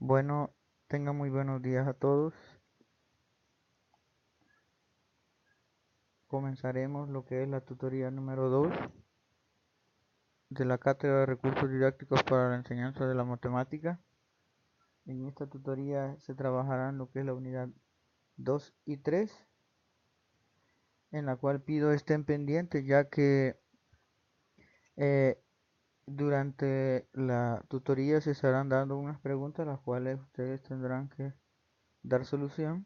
Bueno, tengan muy buenos días a todos. Comenzaremos lo que es la tutoría número 2 de la Cátedra de Recursos Didácticos para la Enseñanza de la Matemática. En esta tutoría se trabajarán lo que es la unidad 2 y 3, en la cual pido estén pendientes ya que eh, durante la tutoría se estarán dando unas preguntas las cuales ustedes tendrán que dar solución.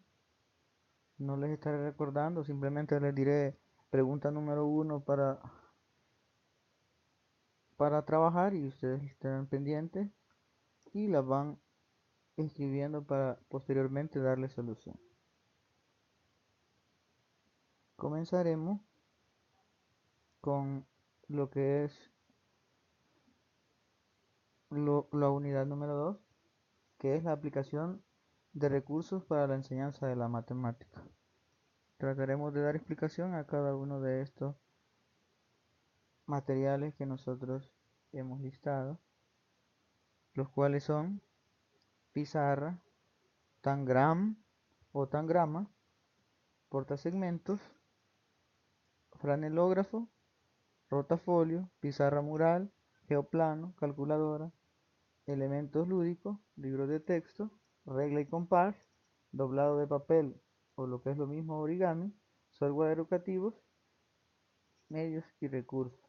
No les estaré recordando, simplemente les diré pregunta número 1 para trabajar y ustedes estarán pendientes y las van escribiendo para posteriormente darle solución. Comenzaremos con lo que es la unidad número 2, que es la aplicación de recursos para la enseñanza de la matemática. Trataremos de dar explicación a cada uno de estos materiales que nosotros hemos listado, los cuales son pizarra, tangram o tangrama, portasegmentos, franelógrafo, rotafolio, pizarra mural, geoplano, calculadora, elementos lúdicos, libros de texto, regla y compás, doblado de papel o lo que es lo mismo origami, software educativos, medios y recursos.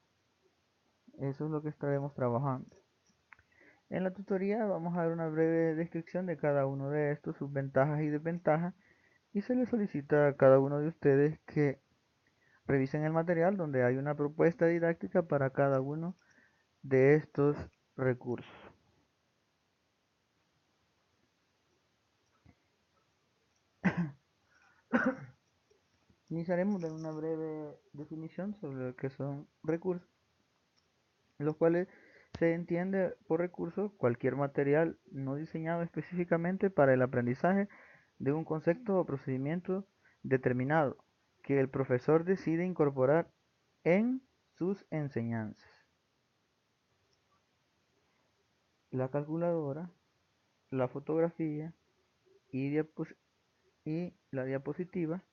Eso es lo que estaremos trabajando. En la tutoría vamos a dar una breve descripción de cada uno de estos, sus ventajas y desventajas, y se les solicita a cada uno de ustedes que revisen el material donde hay una propuesta didáctica para cada uno de estos recursos. Iniciaremos de una breve definición sobre lo que son recursos, los cuales se entiende por recurso cualquier material no diseñado específicamente para el aprendizaje de un concepto o procedimiento determinado que el profesor decide incorporar en sus enseñanzas. La calculadora, la fotografía y, y la diapositiva,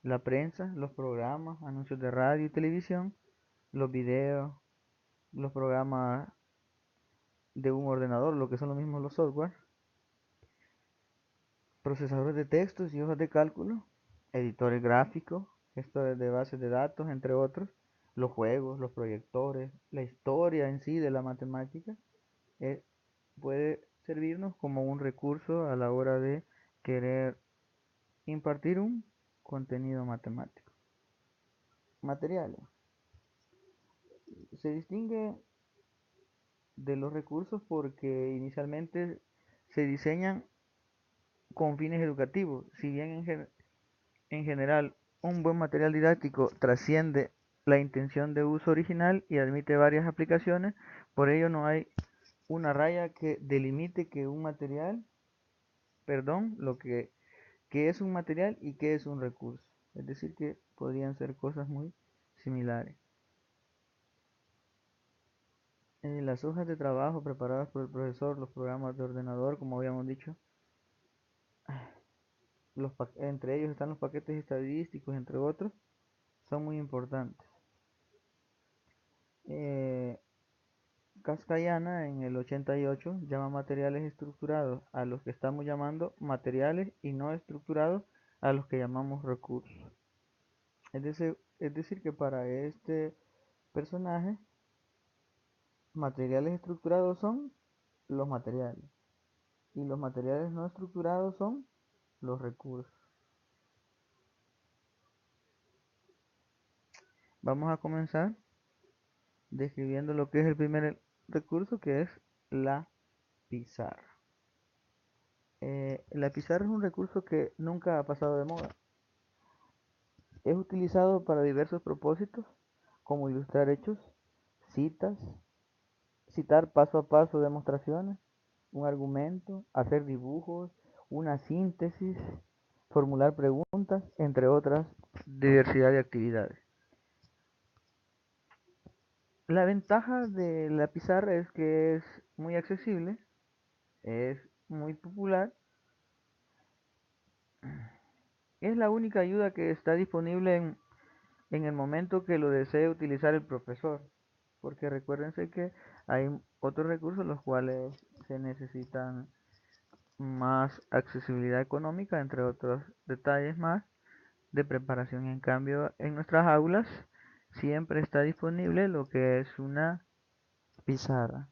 la prensa, los programas, anuncios de radio y televisión, los videos, los programas de un ordenador, lo que son los mismos los software, procesadores de textos y hojas de cálculo, editores gráficos, gestores de bases de datos, entre otros, los juegos, los proyectores, la historia en sí de la matemática, eh, puede servirnos como un recurso a la hora de querer impartir un contenido matemático. Materiales. Se distingue de los recursos porque inicialmente se diseñan con fines educativos. Si bien en general un buen material didáctico trasciende la intención de uso original y admite varias aplicaciones, por ello no hay una raya que delimite que un material, perdón, que es un material y que es un recurso. Es decir, que podrían ser cosas muy similares. Las hojas de trabajo preparadas por el profesor, los programas de ordenador, como habíamos dicho, entre ellos están los paquetes estadísticos, entre otros, son muy importantes. Eh, Cascayana en el 88 llama materiales estructurados a los que estamos llamando materiales y no estructurados a los que llamamos recursos. Es decir que para este personaje, materiales estructurados son los materiales y los materiales no estructurados son los recursos. Vamos a comenzar describiendo lo que es el primer recurso, que es la pizarra. La pizarra es un recurso que nunca ha pasado de moda. Es utilizado para diversos propósitos, como ilustrar hechos, citas, citar paso a paso demostraciones, un argumento, hacer dibujos, una síntesis, formular preguntas, entre otras diversidad de actividades. La ventaja de la pizarra es que es muy accesible, es muy popular, es la única ayuda que está disponible en el momento que lo desee utilizar el profesor, porque recuérdense que hay otros recursos los cuales se necesitan más accesibilidad económica, entre otros detalles más de preparación. En cambio, en nuestras aulas siempre está disponible lo que es una pizarra.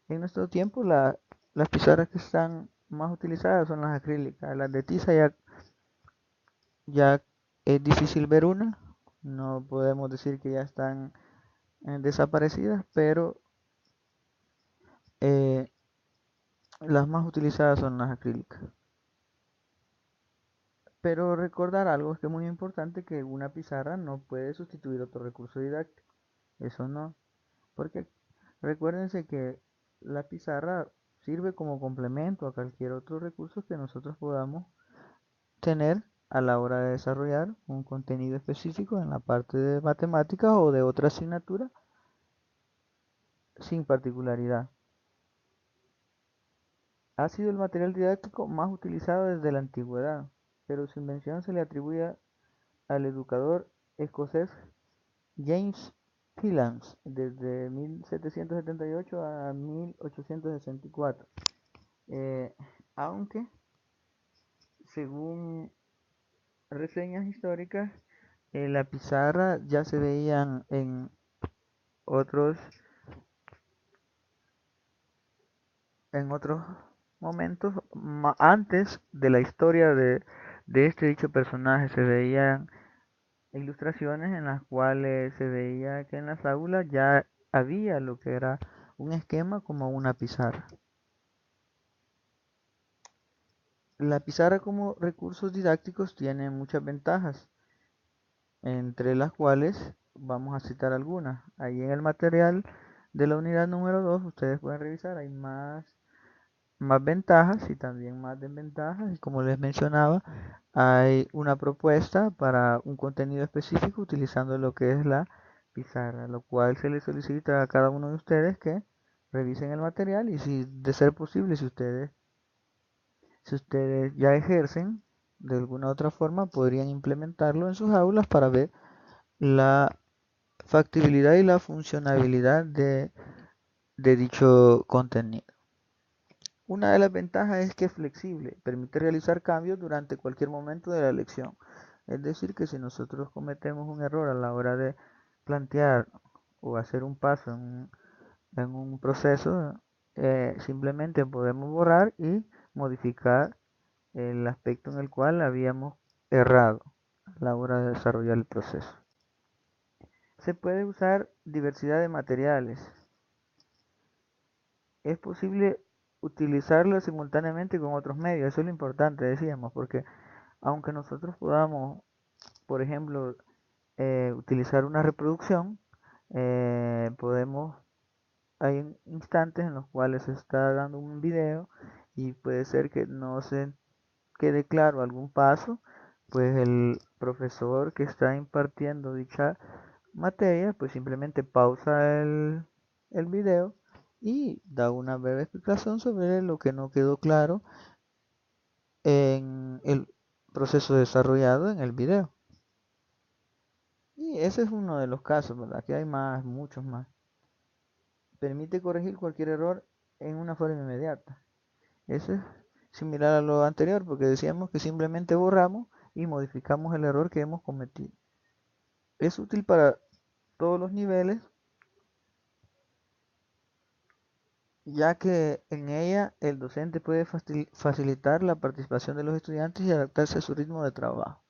En nuestro tiempo las pizarras que están más utilizadas son las acrílicas. Las de tiza ya es difícil ver una. No podemos decir que ya están desaparecidas, pero eh, las más utilizadas son las acrílicas. Pero recordar algo es que es muy importante, que una pizarra no puede sustituir otro recurso didáctico. Eso no, porque recuérdense que la pizarra sirve como complemento a cualquier otro recurso que nosotros podamos tener a la hora de desarrollar un contenido específico en la parte de matemáticas o de otra asignatura sin particularidad. Ha sido el material didáctico más utilizado desde la antigüedad, pero su invención se le atribuye al educador escocés James Pillans desde 1778 a 1864. Eh, Aunque, según reseñas históricas, la pizarra ya se veían otros, en otros momentos, antes de la historia de este dicho personaje. Se veían ilustraciones en las cuales se veía que en las aulas ya había lo que era un esquema como una pizarra. La pizarra como recursos didácticos tiene muchas ventajas, entre las cuales vamos a citar algunas. Ahí en el material de la unidad número 2 ustedes pueden revisar, hay más ventajas y también más desventajas. Y como les mencionaba, hay una propuesta para un contenido específico utilizando lo que es la pizarra, lo cual se les solicita a cada uno de ustedes que revisen el material y, si de ser posible, si ustedes ya ejercen de alguna otra forma, podrían implementarlo en sus aulas para ver la factibilidad y la funcionabilidad de dicho contenido. Una de las ventajas es que es flexible, permite realizar cambios durante cualquier momento de la lección. Es decir, que si nosotros cometemos un error a la hora de plantear o hacer un paso en un proceso, simplemente podemos borrar y modificar el aspecto en el cual habíamos errado a la hora de desarrollar el proceso. Se puede usar diversidad de materiales. Es posible utilizarlo simultáneamente con otros medios. Eso es lo importante, decíamos, porque aunque nosotros podamos, por ejemplo, utilizar una reproducción, hay instantes en los cuales se está dando un video y puede ser que no se quede claro algún paso, pues el profesor que está impartiendo dicha materia, pues simplemente pausa el video y da una breve explicación sobre lo que no quedó claro en el proceso desarrollado en el video. Y ese es uno de los casos, ¿verdad? Que hay más, muchos más. Permite corregir cualquier error en una forma inmediata. Eso es similar a lo anterior, porque decíamos que simplemente borramos y modificamos el error que hemos cometido. Es útil para todos los niveles, ya que en ella el docente puede facilitar la participación de los estudiantes y adaptarse a su ritmo de trabajo.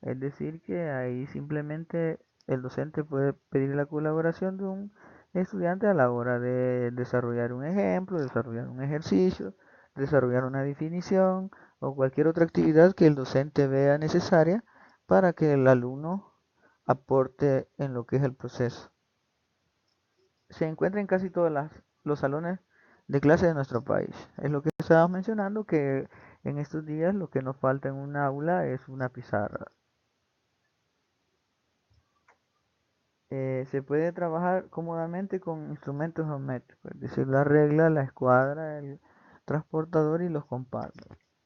Es decir, que ahí simplemente el docente puede pedir la colaboración de un estudiante a la hora de desarrollar un ejemplo, desarrollar un ejercicio, desarrollar una definición o cualquier otra actividad que el docente vea necesaria para que el alumno aporte en lo que es el proceso. Se encuentra en casi todos los salones de clase de nuestro país. Es lo que estábamos mencionando, que en estos días lo que nos falta en un aula es una pizarra. Se puede trabajar cómodamente con instrumentos geométricos, es decir, la regla, la escuadra, transportador y los compas,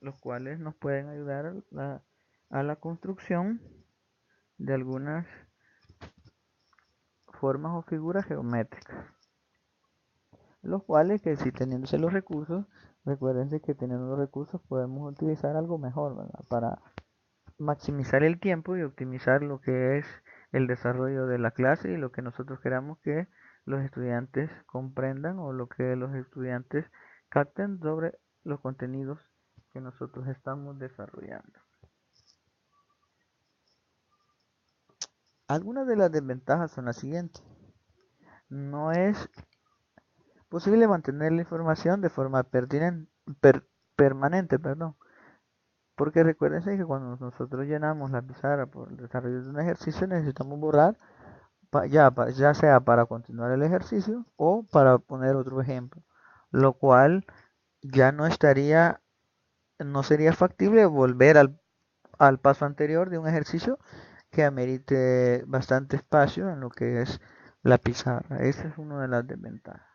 los cuales nos pueden ayudar a la construcción de algunas formas o figuras geométricas, los cuales que si teniéndose los recursos, recuérdense que teniendo los recursos podemos utilizar algo mejor, ¿verdad? Para maximizar el tiempo y optimizar lo que es el desarrollo de la clase y lo que nosotros queramos que los estudiantes comprendan o lo que los estudiantes capten sobre los contenidos que nosotros estamos desarrollando. Algunas de las desventajas son las siguientes. No es posible mantener la información de forma permanente, perdón. Porque recuérdense que cuando nosotros llenamos la pizarra por el desarrollo de un ejercicio necesitamos borrar ya sea para continuar el ejercicio o para poner otro ejemplo, lo cual ya no sería factible volver al paso anterior de un ejercicio que amerite bastante espacio en lo que es la pizarra. Esa es una de las desventajas.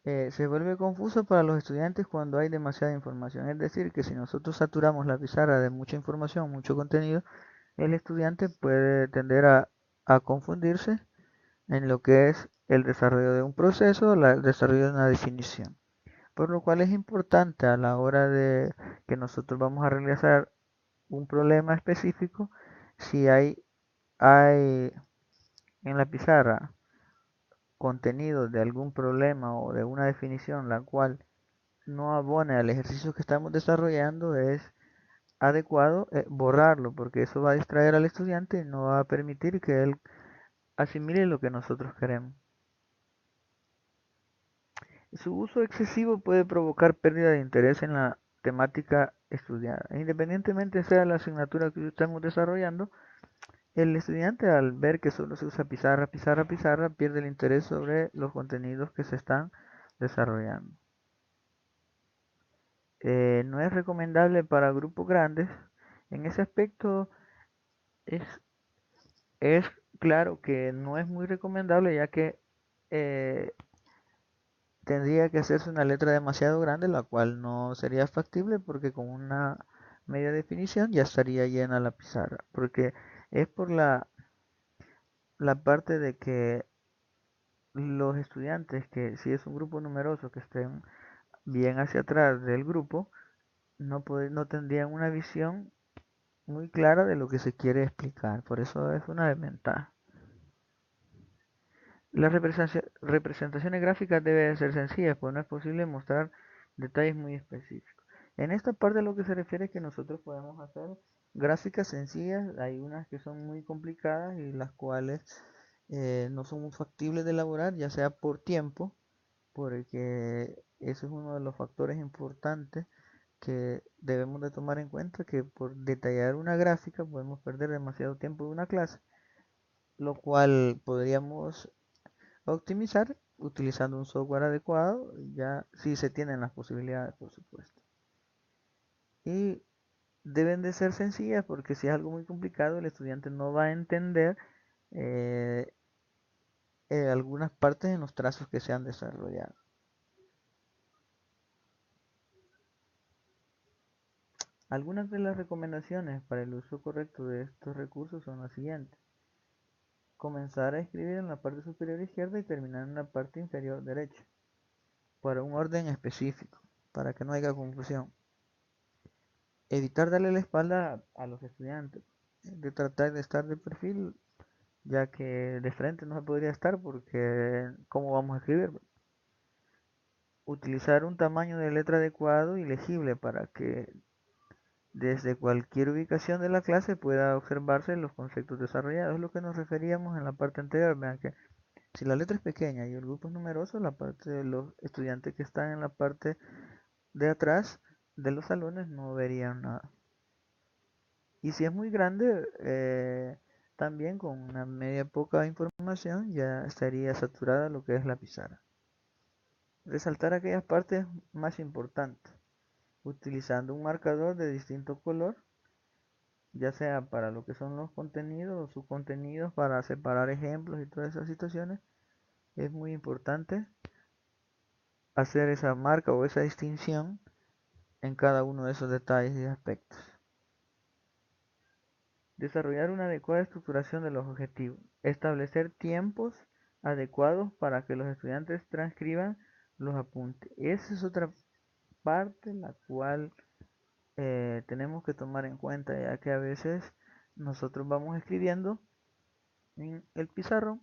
Se vuelve confuso para los estudiantes cuando hay demasiada información, es decir, que si nosotros saturamos la pizarra de mucha información, mucho contenido, el estudiante puede tender a confundirse en lo que es el desarrollo de un proceso, el desarrollo de una definición. Por lo cual es importante a la hora de que nosotros vamos a realizar un problema específico, si hay en la pizarra contenido de algún problema o de una definición la cual no abone al ejercicio que estamos desarrollando, es adecuado borrarlo, porque eso va a distraer al estudiante y no va a permitir que él asimile lo que nosotros queremos. Su uso excesivo puede provocar pérdida de interés en la temática estudiada. Independientemente sea la asignatura que estamos desarrollando, el estudiante al ver que solo se usa pizarra, pizarra, pizarra, pierde el interés sobre los contenidos que se están desarrollando. No es recomendable para grupos grandes. En ese aspecto es, es claro que no es muy recomendable, ya que eh, tendría que hacerse una letra demasiado grande, la cual no sería factible porque con una media definición ya estaría llena la pizarra. Porque es por la parte de que los estudiantes, que si es un grupo numeroso que estén bien hacia atrás del grupo, no tendrían una visión muy clara de lo que se quiere explicar. Por eso es una desventaja. Las representaciones gráficas deben ser sencillas, pues no es posible mostrar detalles muy específicos. En esta parte lo que se refiere es que nosotros podemos hacer gráficas sencillas, hay unas que son muy complicadas y las cuales no son muy factibles de elaborar, ya sea por tiempo, porque eso es uno de los factores importantes que debemos de tomar en cuenta, que por detallar una gráfica podemos perder demasiado tiempo de una clase, lo cual podríamos optimizar utilizando un software adecuado, ya si se tienen las posibilidades, por supuesto. Y deben de ser sencillas porque si es algo muy complicado, el estudiante no va a entender eh, algunas partes en los trazos que se han desarrollado. Algunas de las recomendaciones para el uso correcto de estos recursos son las siguientes. Comenzar a escribir en la parte superior izquierda y terminar en la parte inferior derecha, para un orden específico, para que no haya confusión. Evitar darle la espalda a los estudiantes, de tratar de estar de perfil, ya que de frente no se podría estar porque ¿cómo vamos a escribir? Utilizar un tamaño de letra adecuado y legible para que desde cualquier ubicación de la clase pueda observarse los conceptos desarrollados. Es lo que nos referíamos en la parte anterior. Vean que si la letra es pequeña y el grupo es numeroso, la parte de los estudiantes que están en la parte de atrás de los salones no verían nada. Y si es muy grande, también con una media poca información ya estaría saturada lo que es la pizarra. Resaltar aquellas partes más importantes, utilizando un marcador de distinto color, ya sea para lo que son los contenidos o subcontenidos, para separar ejemplos y todas esas situaciones. Es muy importante hacer esa marca o esa distinción en cada uno de esos detalles y aspectos. Desarrollar una adecuada estructuración de los objetivos. Establecer tiempos adecuados para que los estudiantes transcriban los apuntes. Esa es otra parte la cual tenemos que tomar en cuenta, ya que a veces nosotros vamos escribiendo en el pizarrón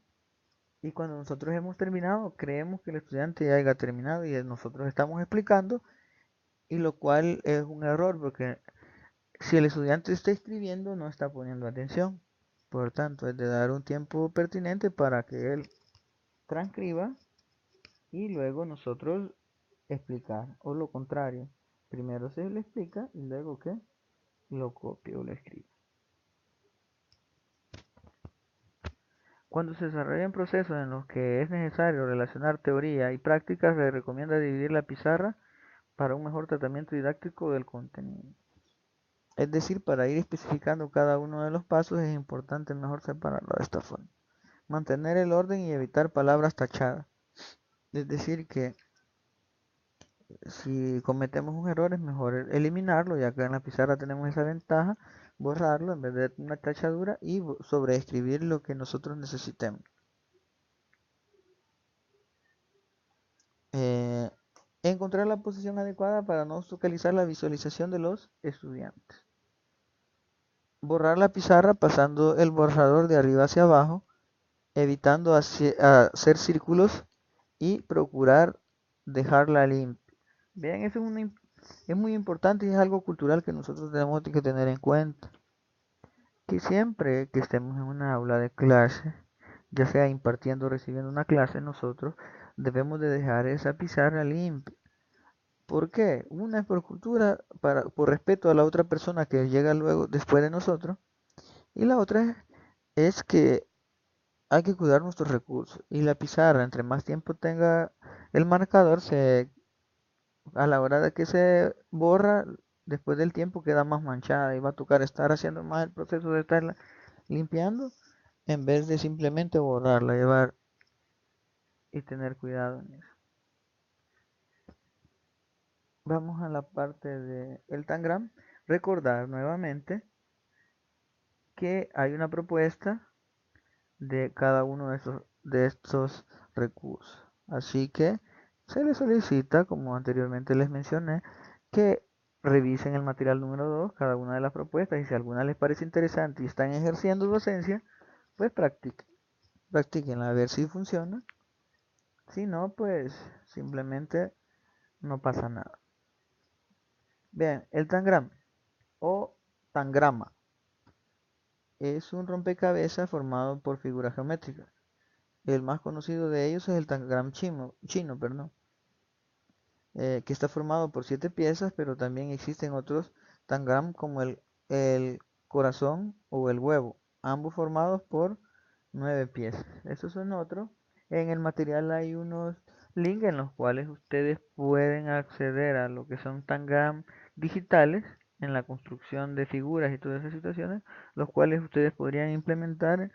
y cuando nosotros hemos terminado creemos que el estudiante ya haya terminado y nosotros estamos explicando, y lo cual es un error porque si el estudiante está escribiendo no está poniendo atención. Por tanto, es de dar un tiempo pertinente para que él transcriba y luego nosotros explicar, o lo contrario, primero se le explica y luego que lo copie o lo escribe. Cuando se desarrollan procesos en los que es necesario relacionar teoría y práctica, se recomienda dividir la pizarra para un mejor tratamiento didáctico del contenido. Es decir, para ir especificando cada uno de los pasos es importante mejor separarlo de esta forma. Mantener el orden y evitar palabras tachadas. Es decir, que si cometemos un error es mejor eliminarlo, ya que en la pizarra tenemos esa ventaja, borrarlo en vez de una tachadura y sobreescribir lo que nosotros necesitemos. Encontrar la posición adecuada para no focalizar la visualización de los estudiantes. Borrar la pizarra pasando el borrador de arriba hacia abajo, evitando hacer círculos y procurar dejarla limpia. Vean, eso es muy importante y es algo cultural que nosotros tenemos que tener en cuenta. Que siempre que estemos en una aula de clase, ya sea impartiendo o recibiendo una clase, nosotros debemos de dejar esa pizarra limpia. ¿Por qué? Una es por cultura, por respeto a la otra persona que llega luego después de nosotros, y la otra es que hay que cuidar nuestros recursos. Y la pizarra, entre más tiempo tenga el marcador, a la hora de que se borra, después del tiempo queda más manchada y va a tocar estar haciendo más el proceso de estarla limpiando en vez de simplemente borrarla, llevar y tener cuidado en eso. Vamos a la parte del Tangram. Recordar nuevamente que hay una propuesta de cada uno de estos recursos. Así que se les solicita, como anteriormente les mencioné, que revisen el material número 2, cada una de las propuestas, y si alguna les parece interesante y están ejerciendo docencia, pues practiquenla a ver si funciona. Si no, pues simplemente no pasa nada. Bien, el tangram o tangrama es un rompecabezas formado por figuras geométricas. El más conocido de ellos es el tangram chino, perdón, que está formado por 7 piezas, pero también existen otros tangram como el corazón o el huevo, ambos formados por 9 piezas. Estos son otros. En el material hay unos links en los cuales ustedes pueden acceder a lo que son tangram digitales en la construcción de figuras y todas esas situaciones, los cuales ustedes podrían implementar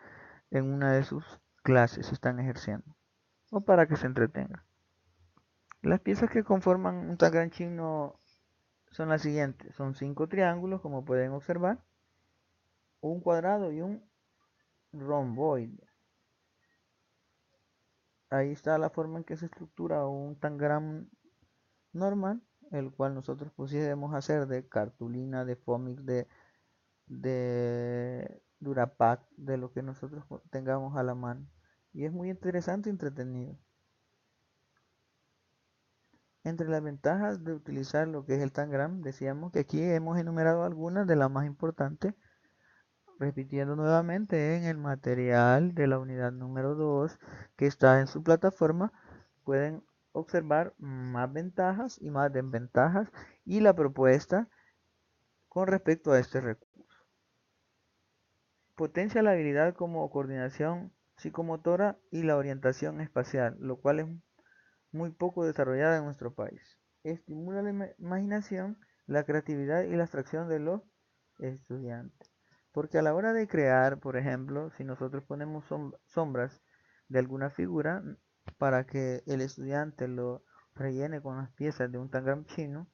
en una de sus clases si están ejerciendo o para que se entretengan. Las piezas que conforman un tangram chino son las siguientes. Son 5 triángulos, como pueden observar, un cuadrado y un romboide. Ahí está la forma en que se estructura un tangram normal, el cual nosotros pudiésemos hacer de cartulina, de Fomix, de Durapack, de lo que nosotros tengamos a la mano. Y es muy interesante y entretenido. Entre las ventajas de utilizar lo que es el tangram, decíamos que aquí hemos enumerado algunas de las más importantes, repitiendo nuevamente en el material de la unidad número 2 que está en su plataforma, pueden observar más ventajas y más desventajas y la propuesta con respecto a este recurso. Potencia la habilidad como coordinación psicomotora y la orientación espacial, lo cual es muy poco desarrollada en nuestro país. Estimula la imaginación, la creatividad y la abstracción de los estudiantes. Porque a la hora de crear, por ejemplo, si nosotros ponemos sombras de alguna figura para que el estudiante lo rellene con las piezas de un tangram chino,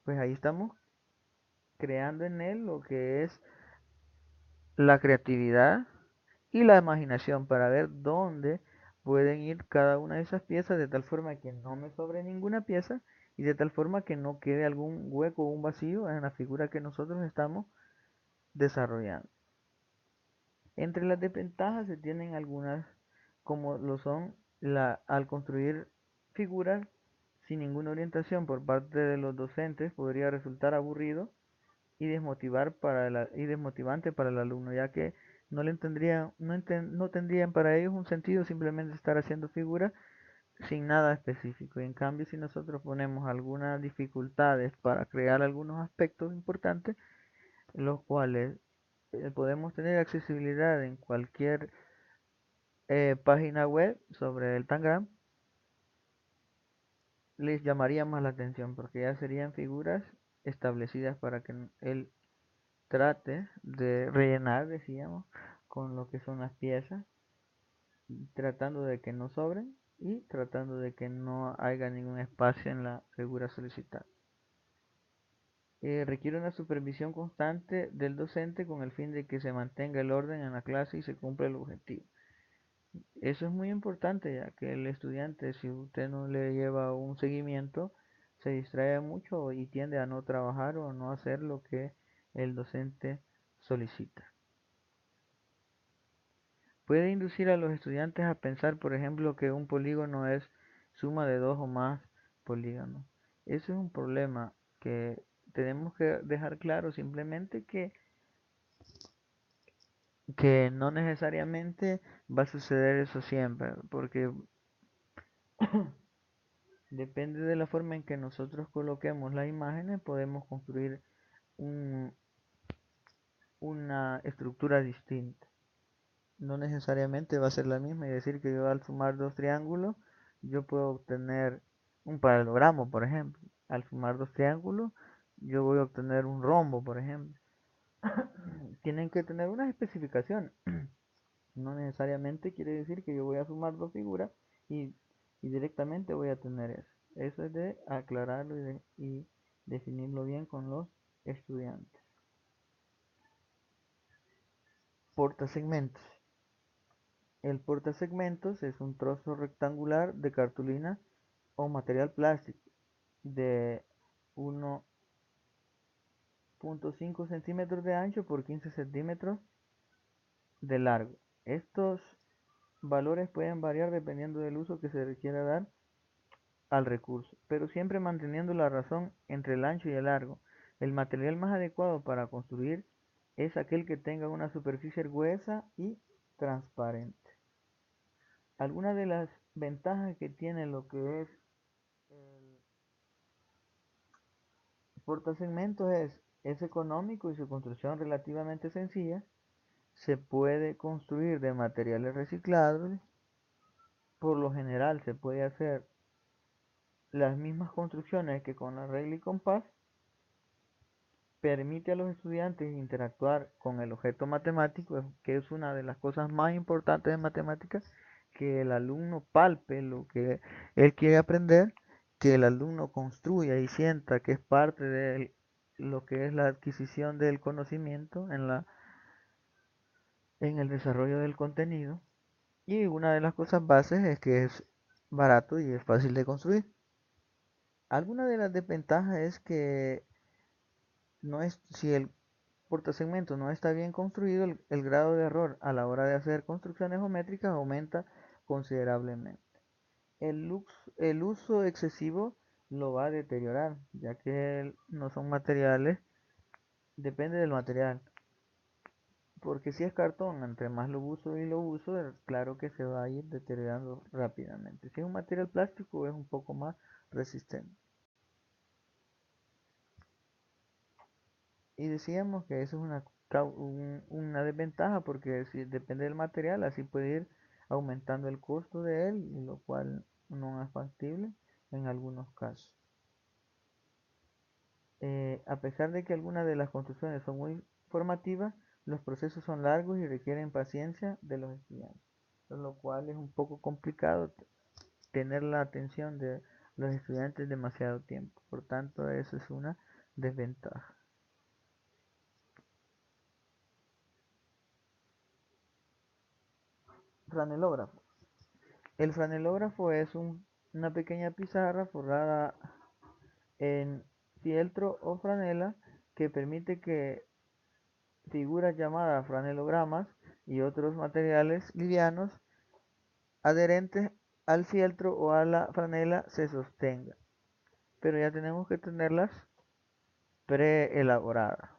pues ahí estamos creando en él lo que es la creatividad y la imaginación para ver dónde pueden ir cada una de esas piezas de tal forma que no me sobre ninguna pieza y de tal forma que no quede algún hueco o un vacío en la figura que nosotros estamos desarrollando. Entre las desventajas se tienen algunas, como lo son al construir figuras sin ninguna orientación por parte de los docentes podría resultar aburrido y desmotivante para el alumno, ya que no tendrían para ellos un sentido simplemente estar haciendo figuras sin nada específico. Y en cambio, si nosotros ponemos algunas dificultades para crear algunos aspectos importantes, los cuales podemos tener accesibilidad en cualquier página web sobre el Tangram, les llamaría más la atención porque ya serían figuras establecidas para que él trate de rellenar, decíamos, con lo que son las piezas, tratando de que no sobren y tratando de que no haya ningún espacio en la figura solicitada. Requiere una supervisión constante del docente con el fin de que se mantenga el orden en la clase y se cumpla el objetivo. Eso es muy importante, ya que el estudiante, si usted no le lleva un seguimiento, se distrae mucho y tiende a no trabajar o no hacer lo que el docente solicita. Puede inducir a los estudiantes a pensar, por ejemplo, que un polígono es suma de dos o más polígonos. Eso es un problema que tenemos que dejar claro simplemente que no necesariamente va a suceder eso siempre, porque depende de la forma en que nosotros coloquemos las imágenes, podemos construir un, una estructura distinta. No necesariamente va a ser la misma y decir que yo al sumar dos triángulos, yo puedo obtener un paralelogramo, por ejemplo. Al sumar dos triángulos, yo voy a obtener un rombo, por ejemplo. Tienen que tener unas especificaciones. No necesariamente quiere decir que yo voy a sumar dos figuras y, y directamente voy a tener eso. Eso es de aclararlo y definirlo bien con los estudiantes. Portasegmentos. El portasegmentos es un trozo rectangular de cartulina o material plástico de 1.5 centímetros de ancho por 15 centímetros de largo. Estos valores pueden variar dependiendo del uso que se requiera dar al recurso, pero siempre manteniendo la razón entre el ancho y el largo. El material más adecuado para construir es aquel que tenga una superficie gruesa y transparente. Algunas de las ventajas que tiene lo que es el portasegmentos es económico y su construcción relativamente sencilla. Se puede construir de materiales reciclados. Por lo general se puede hacer las mismas construcciones que con la regla y compás. Permite a los estudiantes interactuar con el objeto matemático, que es una de las cosas más importantes de matemáticas, que el alumno palpe lo que él quiere aprender, que el alumno construya y sienta que es parte de lo que es la adquisición del conocimiento en el desarrollo del contenido. Y una de las cosas bases es que es barato y es fácil de construir. Alguna de las desventajas es que no es, si el portasegmento no está bien construido, el grado de error a la hora de hacer construcciones geométricas aumenta considerablemente. El uso excesivo lo va a deteriorar, ya que no son materiales, depende del material. Porque si es cartón, entre más lo uso, claro que se va a ir deteriorando rápidamente. Si es un material plástico, es un poco más resistente. Y decíamos que eso es una desventaja porque si depende del material, así puede ir aumentando el costo de él, y lo cual no es factible en algunos casos. A pesar de que algunas de las construcciones son muy formativas, los procesos son largos y requieren paciencia de los estudiantes, lo cual es un poco complicado tener la atención de los estudiantes demasiado tiempo. Por tanto, eso es una desventaja. Franelógrafo. El franelógrafo es una pequeña pizarra forrada en fieltro o franela que permite que figuras llamadas franelogramas y otros materiales livianos adherentes al fieltro o a la franela se sostengan. Pero ya tenemos que tenerlas preelaboradas,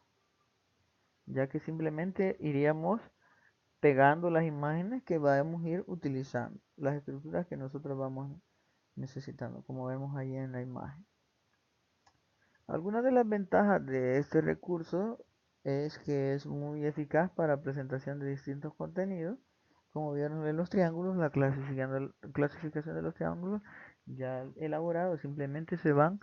ya que simplemente iríamos pegando las imágenes que vamos a ir utilizando, las estructuras que nosotros vamos necesitando, como vemos ahí en la imagen. Algunas de las ventajas de este recurso es que es muy eficaz para presentación de distintos contenidos. Como vieron en los triángulos, la clasificación de los triángulos ya elaborados simplemente se van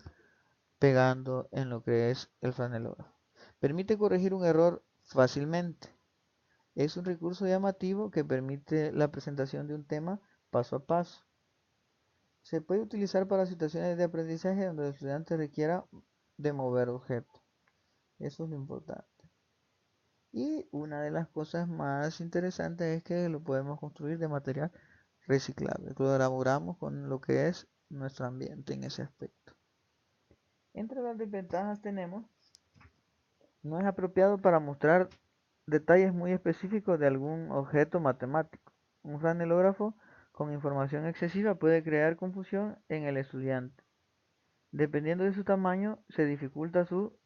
pegando en lo que es el franelógrafo. Permite corregir un error fácilmente. Es un recurso llamativo que permite la presentación de un tema paso a paso. Se puede utilizar para situaciones de aprendizaje donde el estudiante requiera de mover objetos. Eso es lo importante. Y una de las cosas más interesantes es que lo podemos construir de material reciclable. Colaboramos con lo que es nuestro ambiente en ese aspecto. Entre las desventajas tenemos, no es apropiado para mostrar detalles muy específicos de algún objeto matemático. Un franelógrafo con información excesiva puede crear confusión en el estudiante. Dependiendo de su tamaño, se dificulta su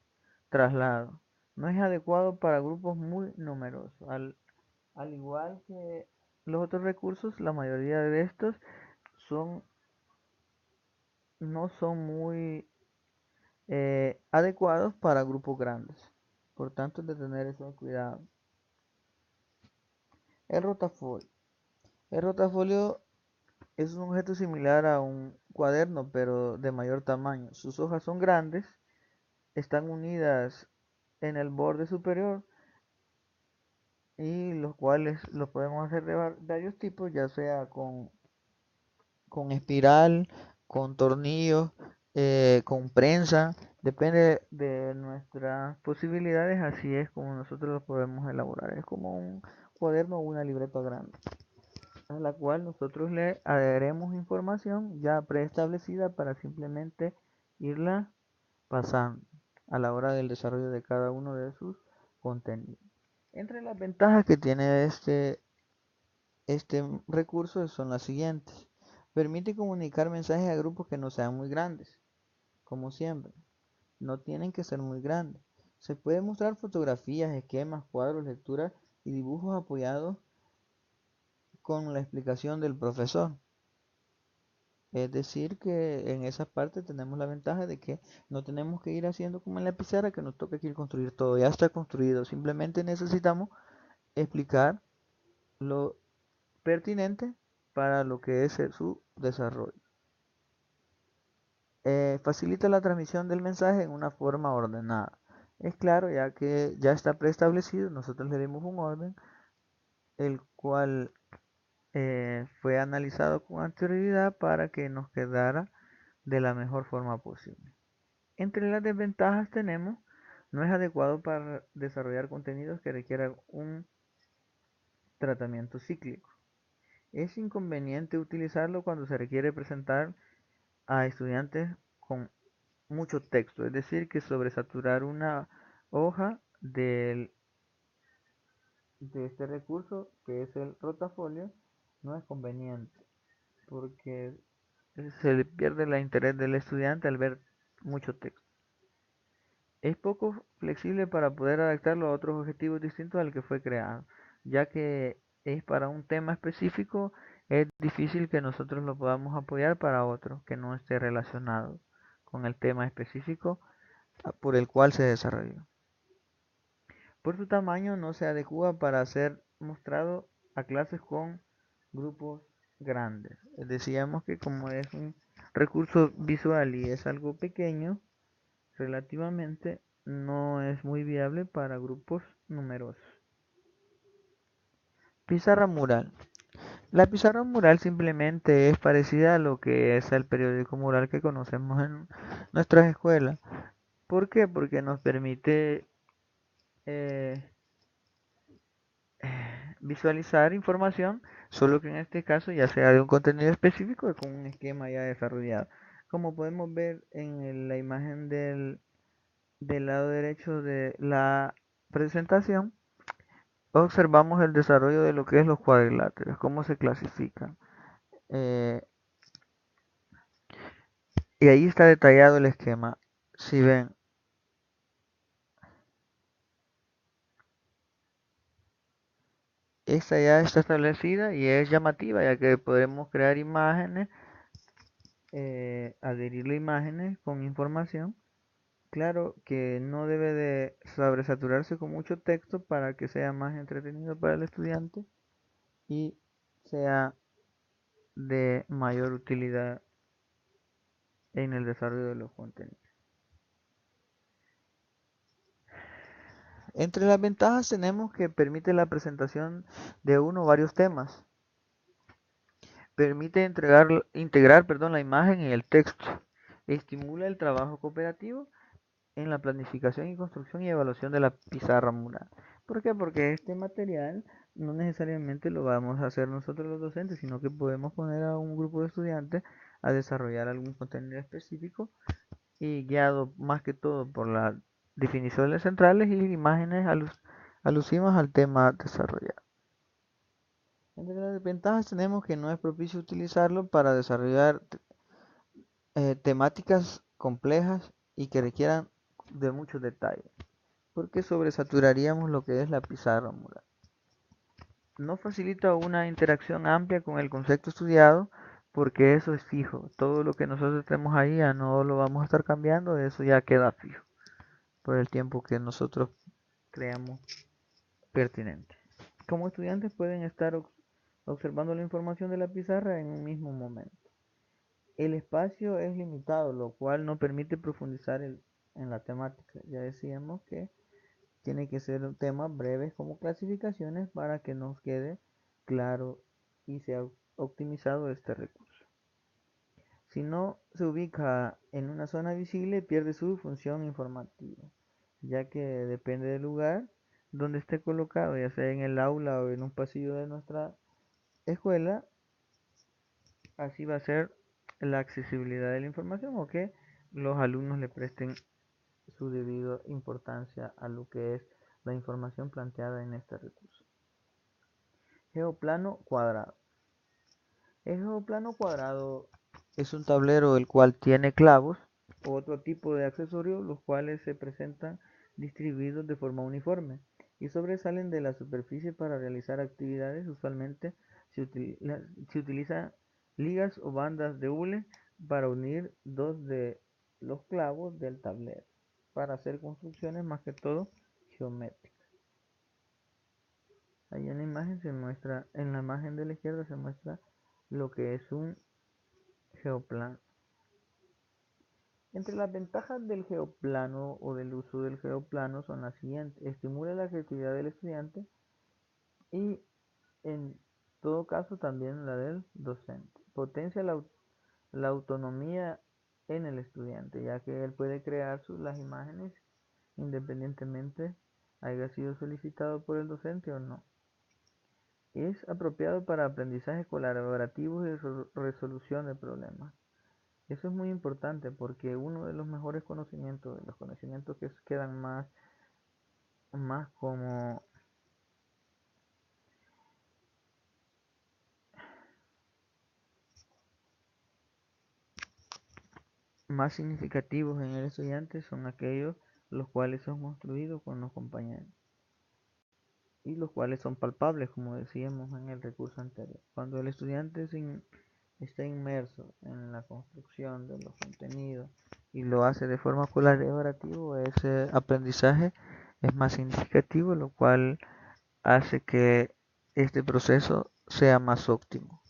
traslado. No es adecuado para grupos muy numerosos. Al igual que los otros recursos, la mayoría de estos son, no son muy adecuados para grupos grandes. Por tanto, es de tener eso cuidado. El rotafolio. El rotafolio es un objeto similar a un cuaderno, pero de mayor tamaño. Sus hojas son grandes, están unidas en el borde superior y los cuales los podemos hacer de varios tipos, ya sea con espiral, con tornillos, con prensa, depende de nuestras posibilidades, así es como nosotros lo podemos elaborar. Es como un cuaderno o una libreta grande, a la cual nosotros le adheremos información ya preestablecida para simplemente irla pasando a la hora del desarrollo de cada uno de sus contenidos. Entre las ventajas que tiene este recurso son las siguientes. Permite comunicar mensajes a grupos que no sean muy grandes, como siempre. No tienen que ser muy grandes. Se puede mostrar fotografías, esquemas, cuadros, lecturas y dibujos apoyados con la explicación del profesor. Es decir, que en esa parte tenemos la ventaja de que no tenemos que ir haciendo como en la pizarra, que nos toca aquí construir todo. Ya está construido. Simplemente necesitamos explicar lo pertinente para lo que es su desarrollo. Facilita la transmisión del mensaje en una forma ordenada. Es claro, ya que ya está preestablecido, nosotros le dimos un orden, el cual fue analizado con anterioridad para que nos quedara de la mejor forma posible. Entre las desventajas tenemos, no es adecuado para desarrollar contenidos que requieran un tratamiento cíclico. Es inconveniente utilizarlo cuando se requiere presentar a estudiantes con mucho texto, es decir, que sobresaturar una hoja de este recurso que es el rotafolio no es conveniente porque se le pierde el interés del estudiante al ver mucho texto. Es poco flexible para poder adaptarlo a otros objetivos distintos al que fue creado, ya que es para un tema específico, es difícil que nosotros lo podamos apoyar para otro que no esté relacionado con el tema específico por el cual se desarrolló. Por su tamaño no se adecua para ser mostrado a clases con grupos grandes. Decíamos que como es un recurso visual y es algo pequeño, relativamente no es muy viable para grupos numerosos. Pizarra mural. La pizarra mural simplemente es parecida a lo que es el periódico mural que conocemos en nuestras escuelas. ¿Por qué? Porque nos permite eh, visualizar información, solo que en este caso ya sea de un contenido específico o con un esquema ya desarrollado. Como podemos ver en la imagen del lado derecho de la presentación, observamos el desarrollo de lo que es los cuadriláteros, cómo se clasifican. Eh, y ahí está detallado el esquema. Si ven, esta ya está establecida y es llamativa, ya que podremos crear imágenes, adherirle imágenes con información. Claro que no debe de sobresaturarse con mucho texto para que sea más entretenido para el estudiante y sea de mayor utilidad en el desarrollo de los contenidos. Entre las ventajas tenemos que permite la presentación de uno o varios temas. Permite integrar, la imagen y el texto. Estimula el trabajo cooperativo en la planificación y construcción y evaluación de la pizarra mural. ¿Por qué? Porque este material no necesariamente lo vamos a hacer nosotros los docentes, sino que podemos poner a un grupo de estudiantes a desarrollar algún contenido específico y guiado más que todo por las definiciones centrales y imágenes alusivas al tema desarrollado. Entre las desventajas tenemos que no es propicio utilizarlo para desarrollar temáticas complejas y que requieran de muchos detalles, porque sobresaturaríamos lo que es la pizarra mural. No facilita una interacción amplia con el concepto estudiado, porque eso es fijo. Todo lo que nosotros tenemos ahí ya no lo vamos a estar cambiando, eso ya queda fijo por el tiempo que nosotros creamos pertinente. Como estudiantes pueden estar observando la información de la pizarra en un mismo momento. El espacio es limitado, lo cual no permite profundizar en la temática. Ya decíamos que tiene que ser temas breves como clasificaciones para que nos quede claro y sea optimizado este recurso. Si no se ubica en una zona visible, pierde su función informativa, ya que depende del lugar donde esté colocado, ya sea en el aula o en un pasillo de nuestra escuela, así va a ser la accesibilidad de la información o que los alumnos le presten su debida importancia a lo que es la información planteada en este recurso. Geoplano cuadrado. El geoplano cuadrado es un tablero el cual tiene clavos o otro tipo de accesorios los cuales se presentan distribuidos de forma uniforme y sobresalen de la superficie para realizar actividades. Usualmente se utilizan ligas o bandas de hule para unir dos de los clavos del tablero para hacer construcciones más que todo geométricas. Ahí en la imagen se muestra, en la imagen de la izquierda se muestra lo que es un geoplano. Entre las ventajas del geoplano o del uso del geoplano son las siguientes: estimula la creatividad del estudiante y en todo caso también la del docente. Potencia la autonomía en el estudiante, ya que él puede crear las imágenes independientemente haya sido solicitado por el docente o no. Es apropiado para aprendizaje colaborativo y resolución de problemas. Eso es muy importante porque uno de los mejores conocimientos, de los conocimientos que quedan más como más significativos en el estudiante son aquellos los cuales son construidos con los compañeros y los cuales son palpables, como decíamos en el recurso anterior. Cuando el estudiante está inmerso en la construcción de los contenidos y lo hace de forma colaborativa, ese aprendizaje es más significativo, lo cual hace que este proceso sea más óptimo.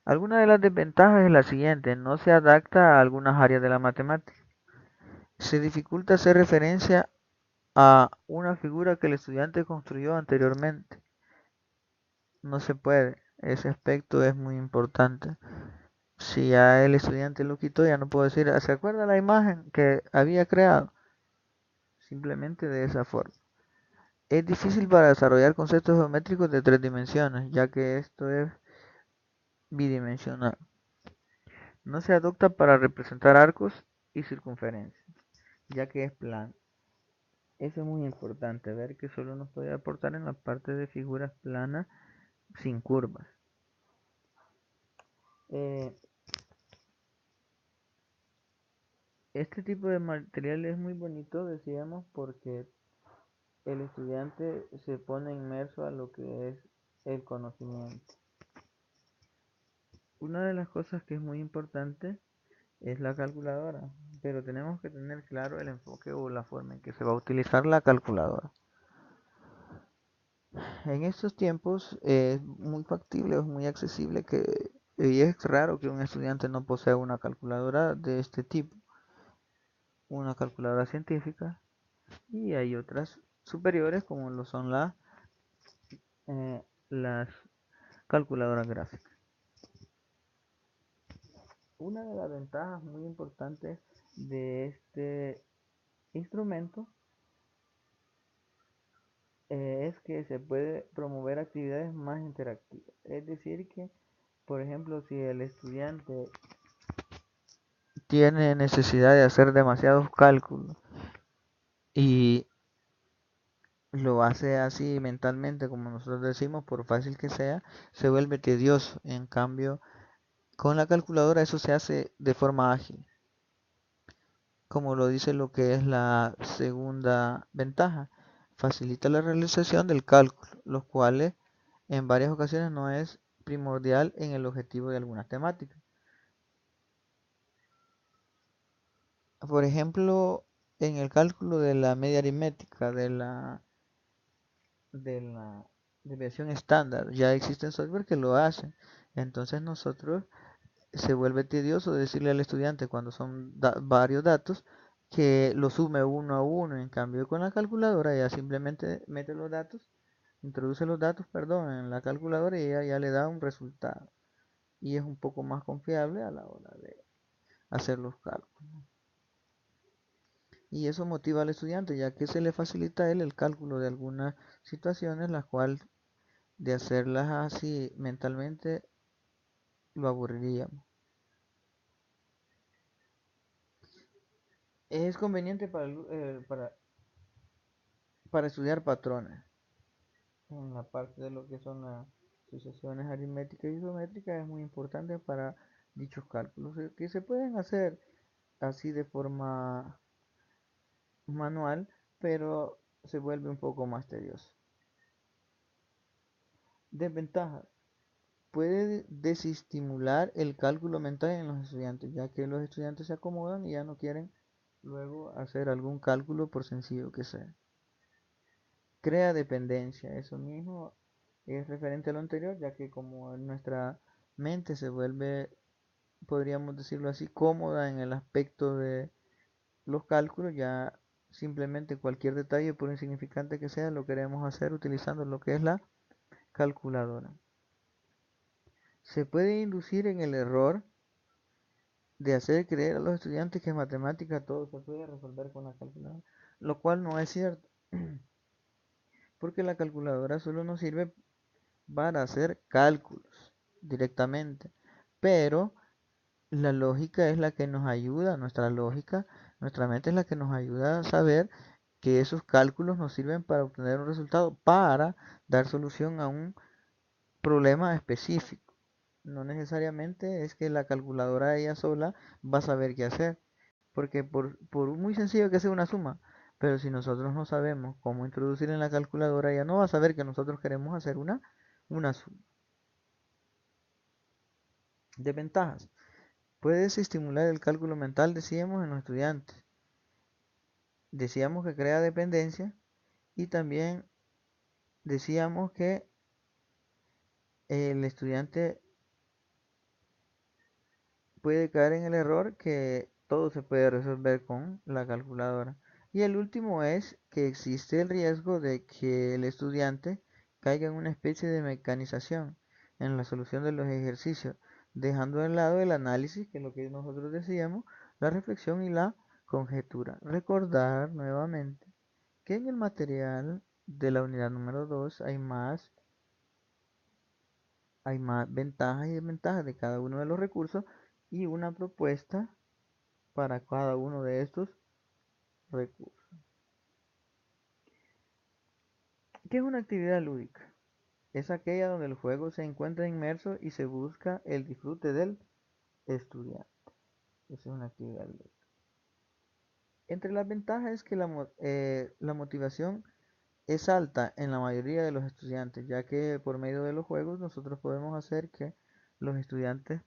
Alguna de las desventajas es la siguiente: no se adapta a algunas áreas de la matemática. Se dificulta hacer referencia a una figura que el estudiante construyó anteriormente. no se puede. Ese aspecto es muy importante. Si ya el estudiante lo quitó, ya no puedo decir, ¿se acuerda la imagen que había creado? Simplemente de esa forma. Es difícil para desarrollar conceptos geométricos de tres dimensiones, ya que esto es bidimensional. No se adopta para representar arcos y circunferencias, ya que es plano. Eso es muy importante, ver que solo nos puede aportar en la parte de figuras planas sin curvas. Eh, este tipo de material es muy bonito, decíamos, porque el estudiante se pone inmerso a lo que es el conocimiento. Una de las cosas que es muy importante es la calculadora, pero tenemos que tener claro el enfoque o la forma en que se va a utilizar la calculadora. En estos tiempos es muy factible, es muy accesible y es raro que un estudiante no posea una calculadora de este tipo, una calculadora científica, y hay otras superiores como lo son las calculadoras gráficas. Una de las ventajas muy importantes de este instrumento es que se puede promover actividades más interactivas. Es decir que, por ejemplo, si el estudiante tiene necesidad de hacer demasiados cálculos y lo hace así mentalmente, como nosotros decimos, por fácil que sea, se vuelve tedioso. En cambio, con la calculadora eso se hace de forma ágil, como lo dice lo que es la segunda ventaja. Facilita la realización del cálculo, los cuales en varias ocasiones no es primordial en el objetivo de algunas temáticas. Por ejemplo, en el cálculo de la media aritmética, de la desviación estándar, ya existen software que lo hacen. Entonces nosotros se vuelve tedioso decirle al estudiante cuando son varios datos que lo sume uno a uno. En cambio, con la calculadora ya simplemente mete los datos, introduce los datos, perdón, en la calculadora y ella ya le da un resultado. Y es un poco más confiable a la hora de hacer los cálculos. Y eso motiva al estudiante, ya que se le facilita a él el cálculo de algunas situaciones, las cuales de hacerlas así mentalmente lo aburriríamos. Es conveniente para estudiar patrones. En la parte de lo que son las sucesiones aritméticas y isométricas es muy importante para dichos cálculos, que se pueden hacer así de forma manual, pero se vuelve un poco más tedioso. Desventajas. Puede desestimular el cálculo mental en los estudiantes, ya que los estudiantes se acomodan y ya no quieren luego hacer algún cálculo por sencillo que sea. Crea dependencia, eso mismo es referente a lo anterior, ya que como nuestra mente se vuelve, podríamos decirlo así, cómoda en el aspecto de los cálculos, ya simplemente cualquier detalle, por insignificante que sea, lo queremos hacer utilizando lo que es la calculadora. Se puede inducir en el error de hacer creer a los estudiantes que en matemática todo se puede resolver con la calculadora, lo cual no es cierto, porque la calculadora solo nos sirve para hacer cálculos directamente, pero la lógica es la que nos ayuda, nuestra lógica, nuestra mente es la que nos ayuda a saber que esos cálculos nos sirven para obtener un resultado, para dar solución a un problema específico. No necesariamente es que la calculadora ella sola va a saber qué hacer, porque por muy sencillo que sea una suma, pero si nosotros no sabemos cómo introducir en la calculadora, ella no va a saber que nosotros queremos hacer una suma. Desventajas. Puedes estimular el cálculo mental, decíamos, en los estudiantes. Decíamos que crea dependencia y también decíamos que el estudiante puede caer en el error que todo se puede resolver con la calculadora. Y el último es que existe el riesgo de que el estudiante caiga en una especie de mecanización en la solución de los ejercicios, dejando de lado el análisis, que es lo que nosotros decíamos, la reflexión y la conjetura. Recordar nuevamente que en el material de la unidad número 2 hay más ventajas y desventajas de cada uno de los recursos y una propuesta para cada uno de estos recursos. ¿Qué es una actividad lúdica? Es aquella donde el juego se encuentra inmerso y se busca el disfrute del estudiante. Esa es una actividad lúdica. Entre las ventajas es que la motivación es alta en la mayoría de los estudiantes, ya que por medio de los juegos nosotros podemos hacer que los estudiantes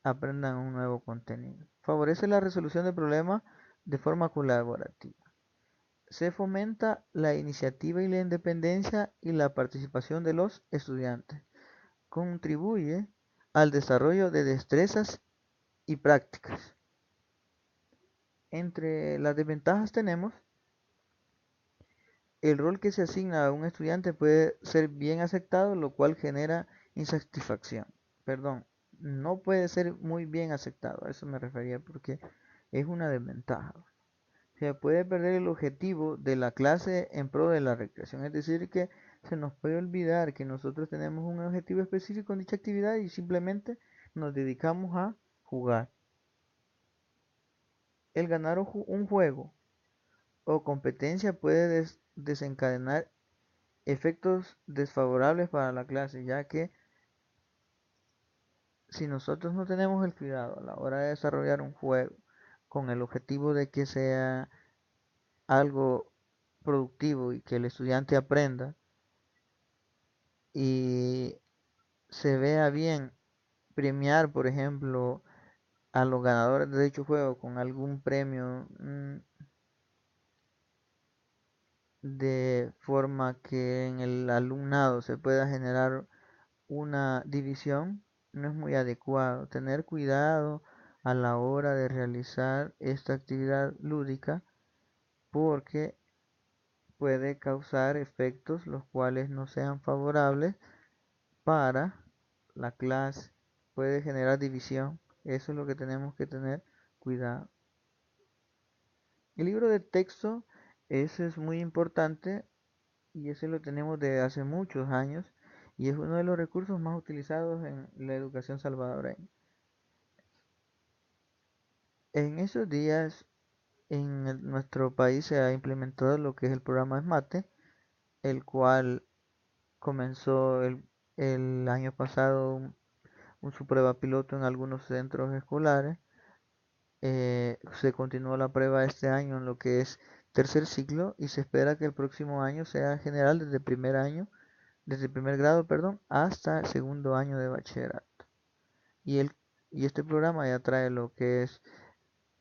aprendan un nuevo contenido. Favorece la resolución de problemas de forma colaborativa. Se fomenta la iniciativa y la independencia y la participación de los estudiantes. Contribuye al desarrollo de destrezas y prácticas. Entre las desventajas tenemos el rol que se asigna a un estudiante puede ser bien aceptado, lo cual genera insatisfacción. Perdón, no puede ser muy bien aceptado, a eso me refería porque es una desventaja. Se puede perder el objetivo de la clase en pro de la recreación, es decir, que se nos puede olvidar que nosotros tenemos un objetivo específico en dicha actividad y simplemente nos dedicamos a jugar. El ganar un juego o competencia puede desencadenar efectos desfavorables para la clase, ya que si nosotros no tenemos el cuidado a la hora de desarrollar un juego con el objetivo de que sea algo productivo y que el estudiante aprenda y se vea bien premiar, por ejemplo, a los ganadores de dicho juego con algún premio, de forma que en el alumnado se pueda generar una división, no es muy adecuado. Tener cuidado a la hora de realizar esta actividad lúdica porque puede causar efectos los cuales no sean favorables para la clase, puede generar división. Eso es lo que tenemos que tener cuidado. El libro de texto, ese es muy importante y ese lo tenemos desde hace muchos años y es uno de los recursos más utilizados en la educación salvadoreña. En esos días en nuestro país se ha implementado lo que es el programa SMATE, el cual comenzó el año pasado su prueba piloto en algunos centros escolares. Se continuó la prueba este año en lo que es tercer ciclo y se espera que el próximo año sea general desde primer grado, perdón, hasta segundo año de bachillerato. Y, y este programa ya trae lo que es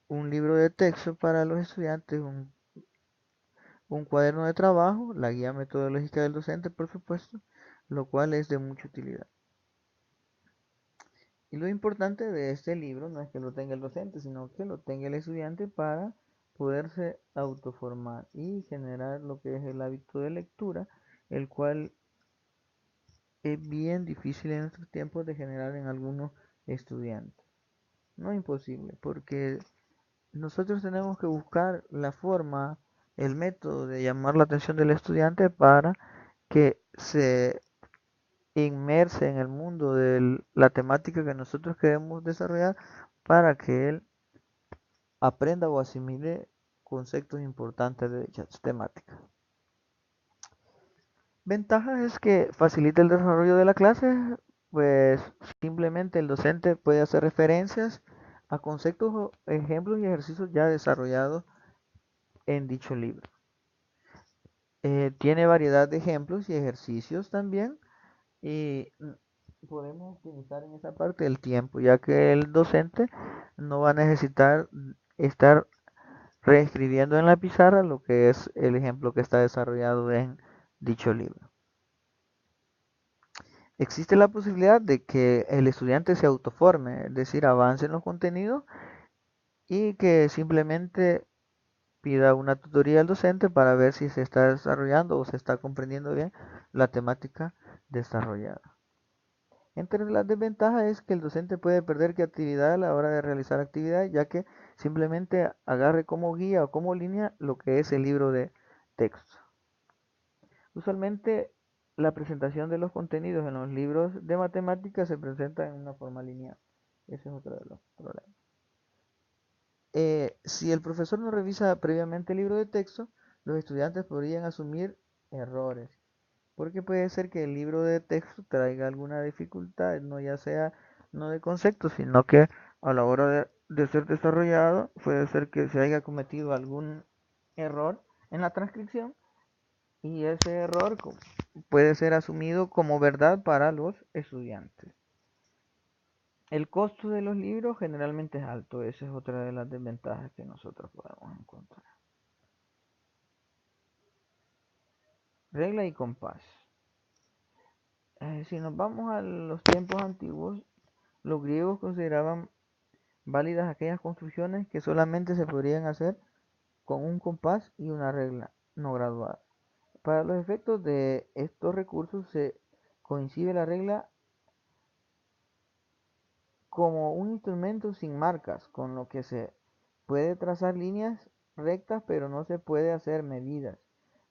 un libro de texto para los estudiantes, un cuaderno de trabajo, la guía metodológica del docente, por supuesto, lo cual es de mucha utilidad. Y lo importante de este libro no es que lo tenga el docente, sino que lo tenga el estudiante para poderse autoformar y generar lo que es el hábito de lectura, el cual es bien difícil en estos tiempos de generar en algunos estudiantes. No imposible, porque nosotros tenemos que buscar la forma, el método de llamar la atención del estudiante para que se inmerse en el mundo de la temática que nosotros queremos desarrollar para que él aprenda o asimile conceptos importantes de dichas temáticas. Ventajas es que facilita el desarrollo de la clase, pues simplemente el docente puede hacer referencias a conceptos, ejemplos y ejercicios ya desarrollados en dicho libro. Tiene variedad de ejemplos y ejercicios también y podemos optimizar en esa parte el tiempo, ya que el docente no va a necesitar estar reescribiendo en la pizarra lo que es el ejemplo que está desarrollado en dicho libro. Existe la posibilidad de que el estudiante se autoforme, es decir, avance en los contenidos y que simplemente pida una tutoría al docente para ver si se está desarrollando o se está comprendiendo bien la temática desarrollada. Entre las desventajas es que el docente puede perder creatividad a la hora de realizar actividades, ya que simplemente agarre como guía o como línea lo que es el libro de texto. Usualmente la presentación de los contenidos en los libros de matemáticas se presenta en una forma lineal. Ese es otro de los problemas. Si el profesor no revisa previamente el libro de texto, los estudiantes podrían asumir errores, porque puede ser que el libro de texto traiga alguna dificultad, no ya sea no de concepto, sino que a la hora de ser desarrollado puede ser que se haya cometido algún error en la transcripción y ese error puede ser asumido como verdad para los estudiantes. El costo de los libros generalmente es alto, esa es otra de las desventajas que nosotros podemos encontrar. Regla y compás. Si nos vamos a los tiempos antiguos, los griegos consideraban válidas aquellas construcciones que solamente se podrían hacer con un compás y una regla no graduada. Para los efectos de estos recursos se concibe la regla como un instrumento sin marcas, con lo que se puede trazar líneas rectas pero no se puede hacer medidas.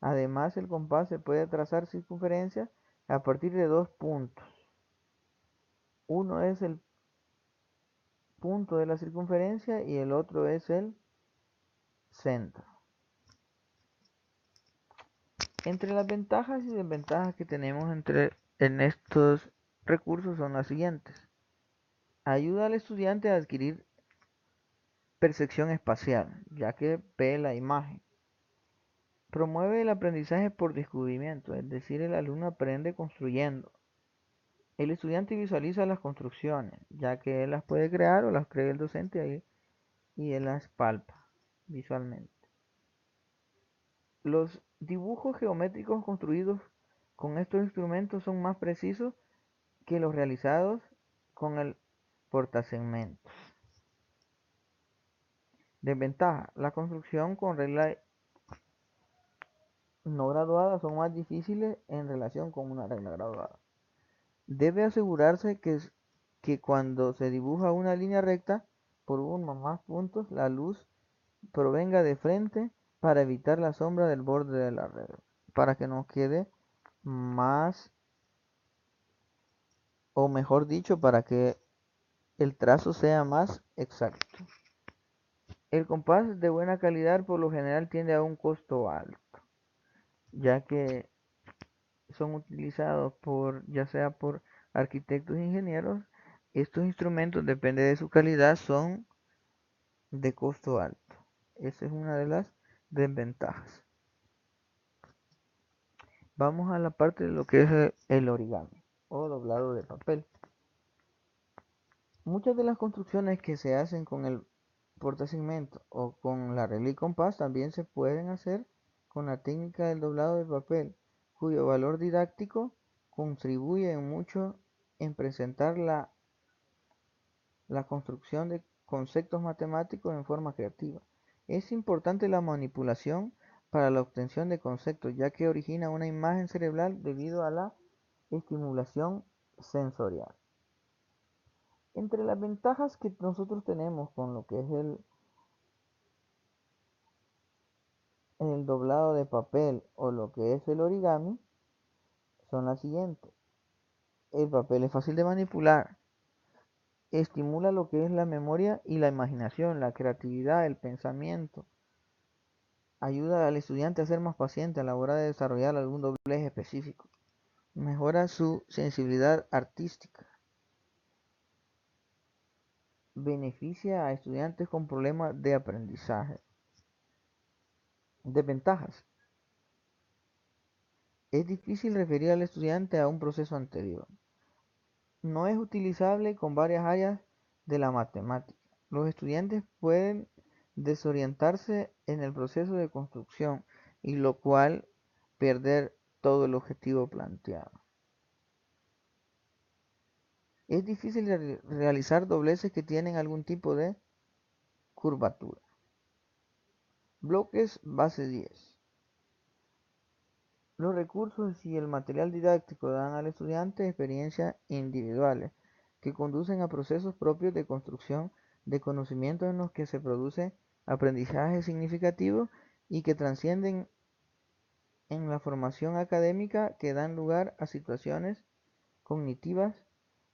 Además, el compás se puede trazar circunferencias a partir de dos puntos. Uno es el punto de la circunferencia y el otro es el centro. Entre las ventajas y desventajas que tenemos en estos recursos son las siguientes. Ayuda al estudiante a adquirir percepción espacial, ya que ve la imagen. Promueve el aprendizaje por descubrimiento, es decir, el alumno aprende construyendo. El estudiante visualiza las construcciones, ya que él las puede crear o las crea el docente y él las palpa visualmente. Los dibujos geométricos construidos con estos instrumentos son más precisos que los realizados con el portasegmentos. Desventaja: la construcción con reglas no graduadas son más difíciles en relación con una regla graduada. Debe asegurarse que cuando se dibuja una línea recta por uno o más puntos, la luz provenga de frente para evitar la sombra del borde de la regla, para que nos quede más, o mejor dicho, para que el trazo sea más exacto. El compás de buena calidad por lo general tiende a un costo alto, ya que son utilizados ya sea por arquitectos e ingenieros. Estos instrumentos, depende de su calidad, son de costo alto. Esa es una de las desventajas. Vamos a la parte de lo que es el origami o doblado de papel. Muchas de las construcciones que se hacen con el portasegmento o con la regla y compás también se pueden hacer con la técnica del doblado de papel, cuyo valor didáctico contribuye mucho en presentar la construcción de conceptos matemáticos en forma creativa. Es importante la manipulación para la obtención de conceptos, ya que origina una imagen cerebral debido a la estimulación sensorial. Entre las ventajas que nosotros tenemos con lo que es el doblado de papel o lo que es el origami son las siguientes. El papel es fácil de manipular, estimula lo que es la memoria y la imaginación, la creatividad, el pensamiento. Ayuda al estudiante a ser más paciente a la hora de desarrollar algún doblez específico. Mejora su sensibilidad artística. Beneficia a estudiantes con problemas de aprendizaje. Desventajas: es difícil referir al estudiante a un proceso anterior. No es utilizable con varias áreas de la matemática. Los estudiantes pueden desorientarse en el proceso de construcción y lo cual perder todo el objetivo planteado. Es difícil realizar dobleces que tienen algún tipo de curvatura. Bloques base 10. Los recursos y el material didáctico dan al estudiante experiencias individuales que conducen a procesos propios de construcción de conocimiento en los que se produce aprendizaje significativo y que trascienden en la formación académica, que dan lugar a situaciones cognitivas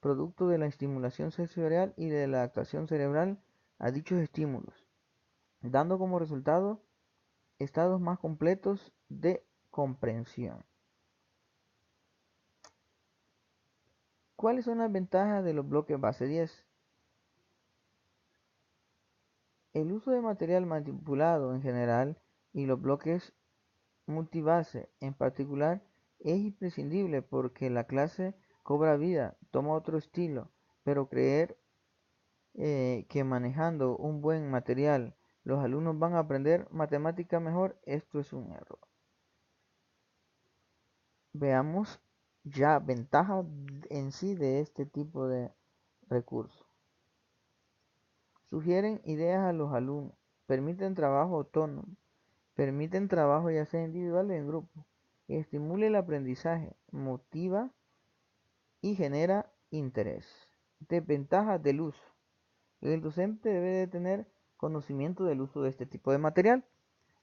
producto de la estimulación sensorial y de la adaptación cerebral a dichos estímulos, dando como resultado estados más completos de comprensión. ¿Cuáles son las ventajas de los bloques base 10? El uso de material manipulado en general y los bloques multibase en particular es imprescindible porque la clase cobra vida, toma otro estilo, pero creer que manejando un buen material los alumnos van a aprender matemática mejor, esto es un error. Veamos ya ventajas en sí de este tipo de recursos. Sugieren ideas a los alumnos, permiten trabajo autónomo, permiten trabajo ya sea individual o en grupo, estimula el aprendizaje, motiva y genera interés. Desventajas del uso. El docente debe de tener conocimiento del uso de este tipo de material,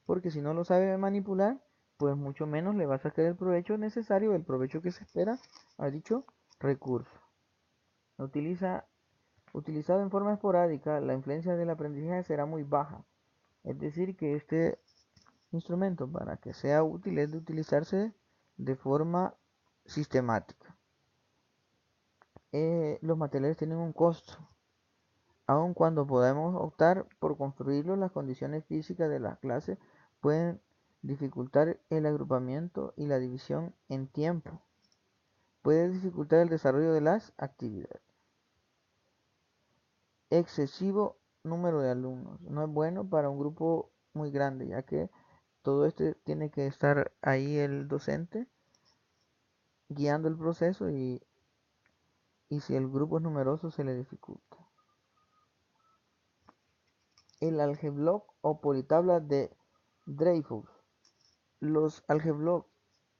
porque si no lo sabe manipular, pues mucho menos le va a sacar el provecho necesario, el provecho que se espera a dicho recurso. Utilizado en forma esporádica, la influencia del aprendizaje será muy baja, es decir, que este instrumento, para que sea útil, es de utilizarse de forma sistemática. Los materiales tienen un costo, aun cuando podemos optar por construirlos, las condiciones físicas de la clase pueden dificultar el agrupamiento y la división en tiempo. Puede dificultar el desarrollo de las actividades. Excesivo número de alumnos. No es bueno para un grupo muy grande, ya que todo este tiene que estar ahí el docente guiando el proceso y si el grupo es numeroso se le dificulta. El algeblock o politabla de Dreyfus. Los algeblock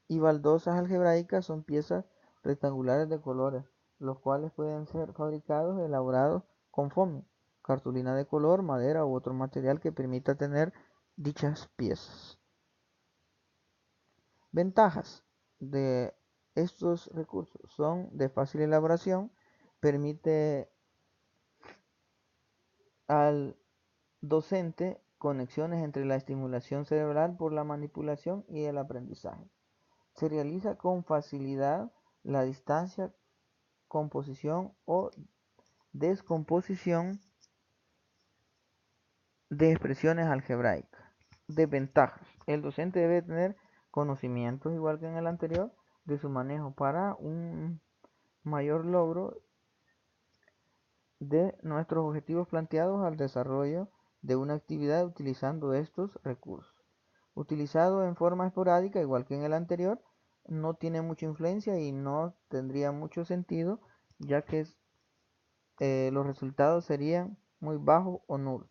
y baldosas algebraicas son piezas rectangulares de colores, los cuales pueden ser fabricados y elaborados con foamy, cartulina de color, madera u otro material que permita tener dichas piezas. Ventajas de estos recursos son de fácil elaboración, permite al docente conexiones entre la estimulación cerebral por la manipulación y el aprendizaje. Se realiza con facilidad la distancia, composición o descomposición de expresiones algebraicas. Desventajas. El docente debe tener conocimientos, igual que en el anterior, de su manejo para un mayor logro de nuestros objetivos planteados al desarrollo de una actividad utilizando estos recursos. Utilizado en forma esporádica, igual que en el anterior, no tiene mucha influencia y no tendría mucho sentido, ya que los resultados serían muy bajos o nulos.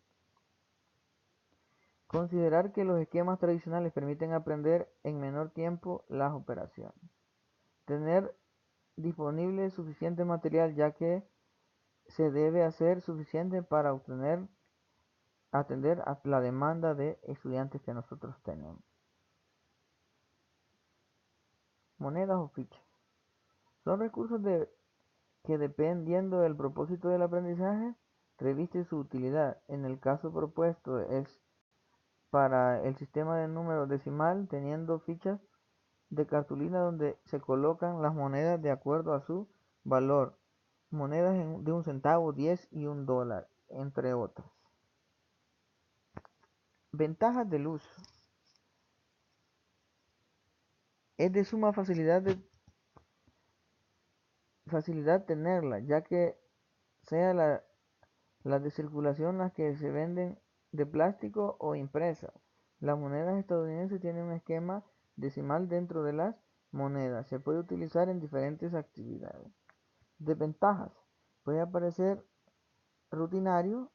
Considerar que los esquemas tradicionales permiten aprender en menor tiempo las operaciones. Tener disponible suficiente material, ya que se debe hacer suficiente para atender a la demanda de estudiantes que nosotros tenemos. Monedas o fichas. Son recursos que dependiendo del propósito del aprendizaje, reviste su utilidad. En el caso propuesto es para el sistema de números decimal, teniendo fichas de cartulina donde se colocan las monedas de acuerdo a su valor. Monedas de 1 centavo, 10 y $1, entre otras. Ventajas del uso. Es de suma facilidad tenerla, ya que sea las de circulación las que se venden de plástico o impresas. Las monedas estadounidenses tienen un esquema decimal dentro de las monedas. Se puede utilizar en diferentes actividades. Desventajas. Puede parecer rutinario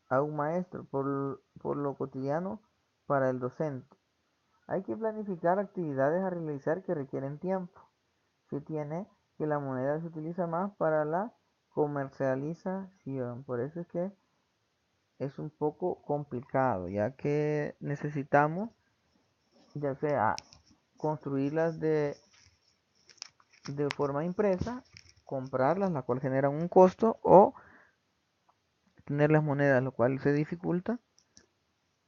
a un maestro por lo cotidiano para el docente. Hay que planificar actividades a realizar que requieren tiempo. Se tiene que la moneda se utiliza más para la comercialización. Por eso es que es un poco complicado, ya que necesitamos ya sea construirlas de forma impresa, comprarlas, la cual genera un costo, o tener las monedas, lo cual se dificulta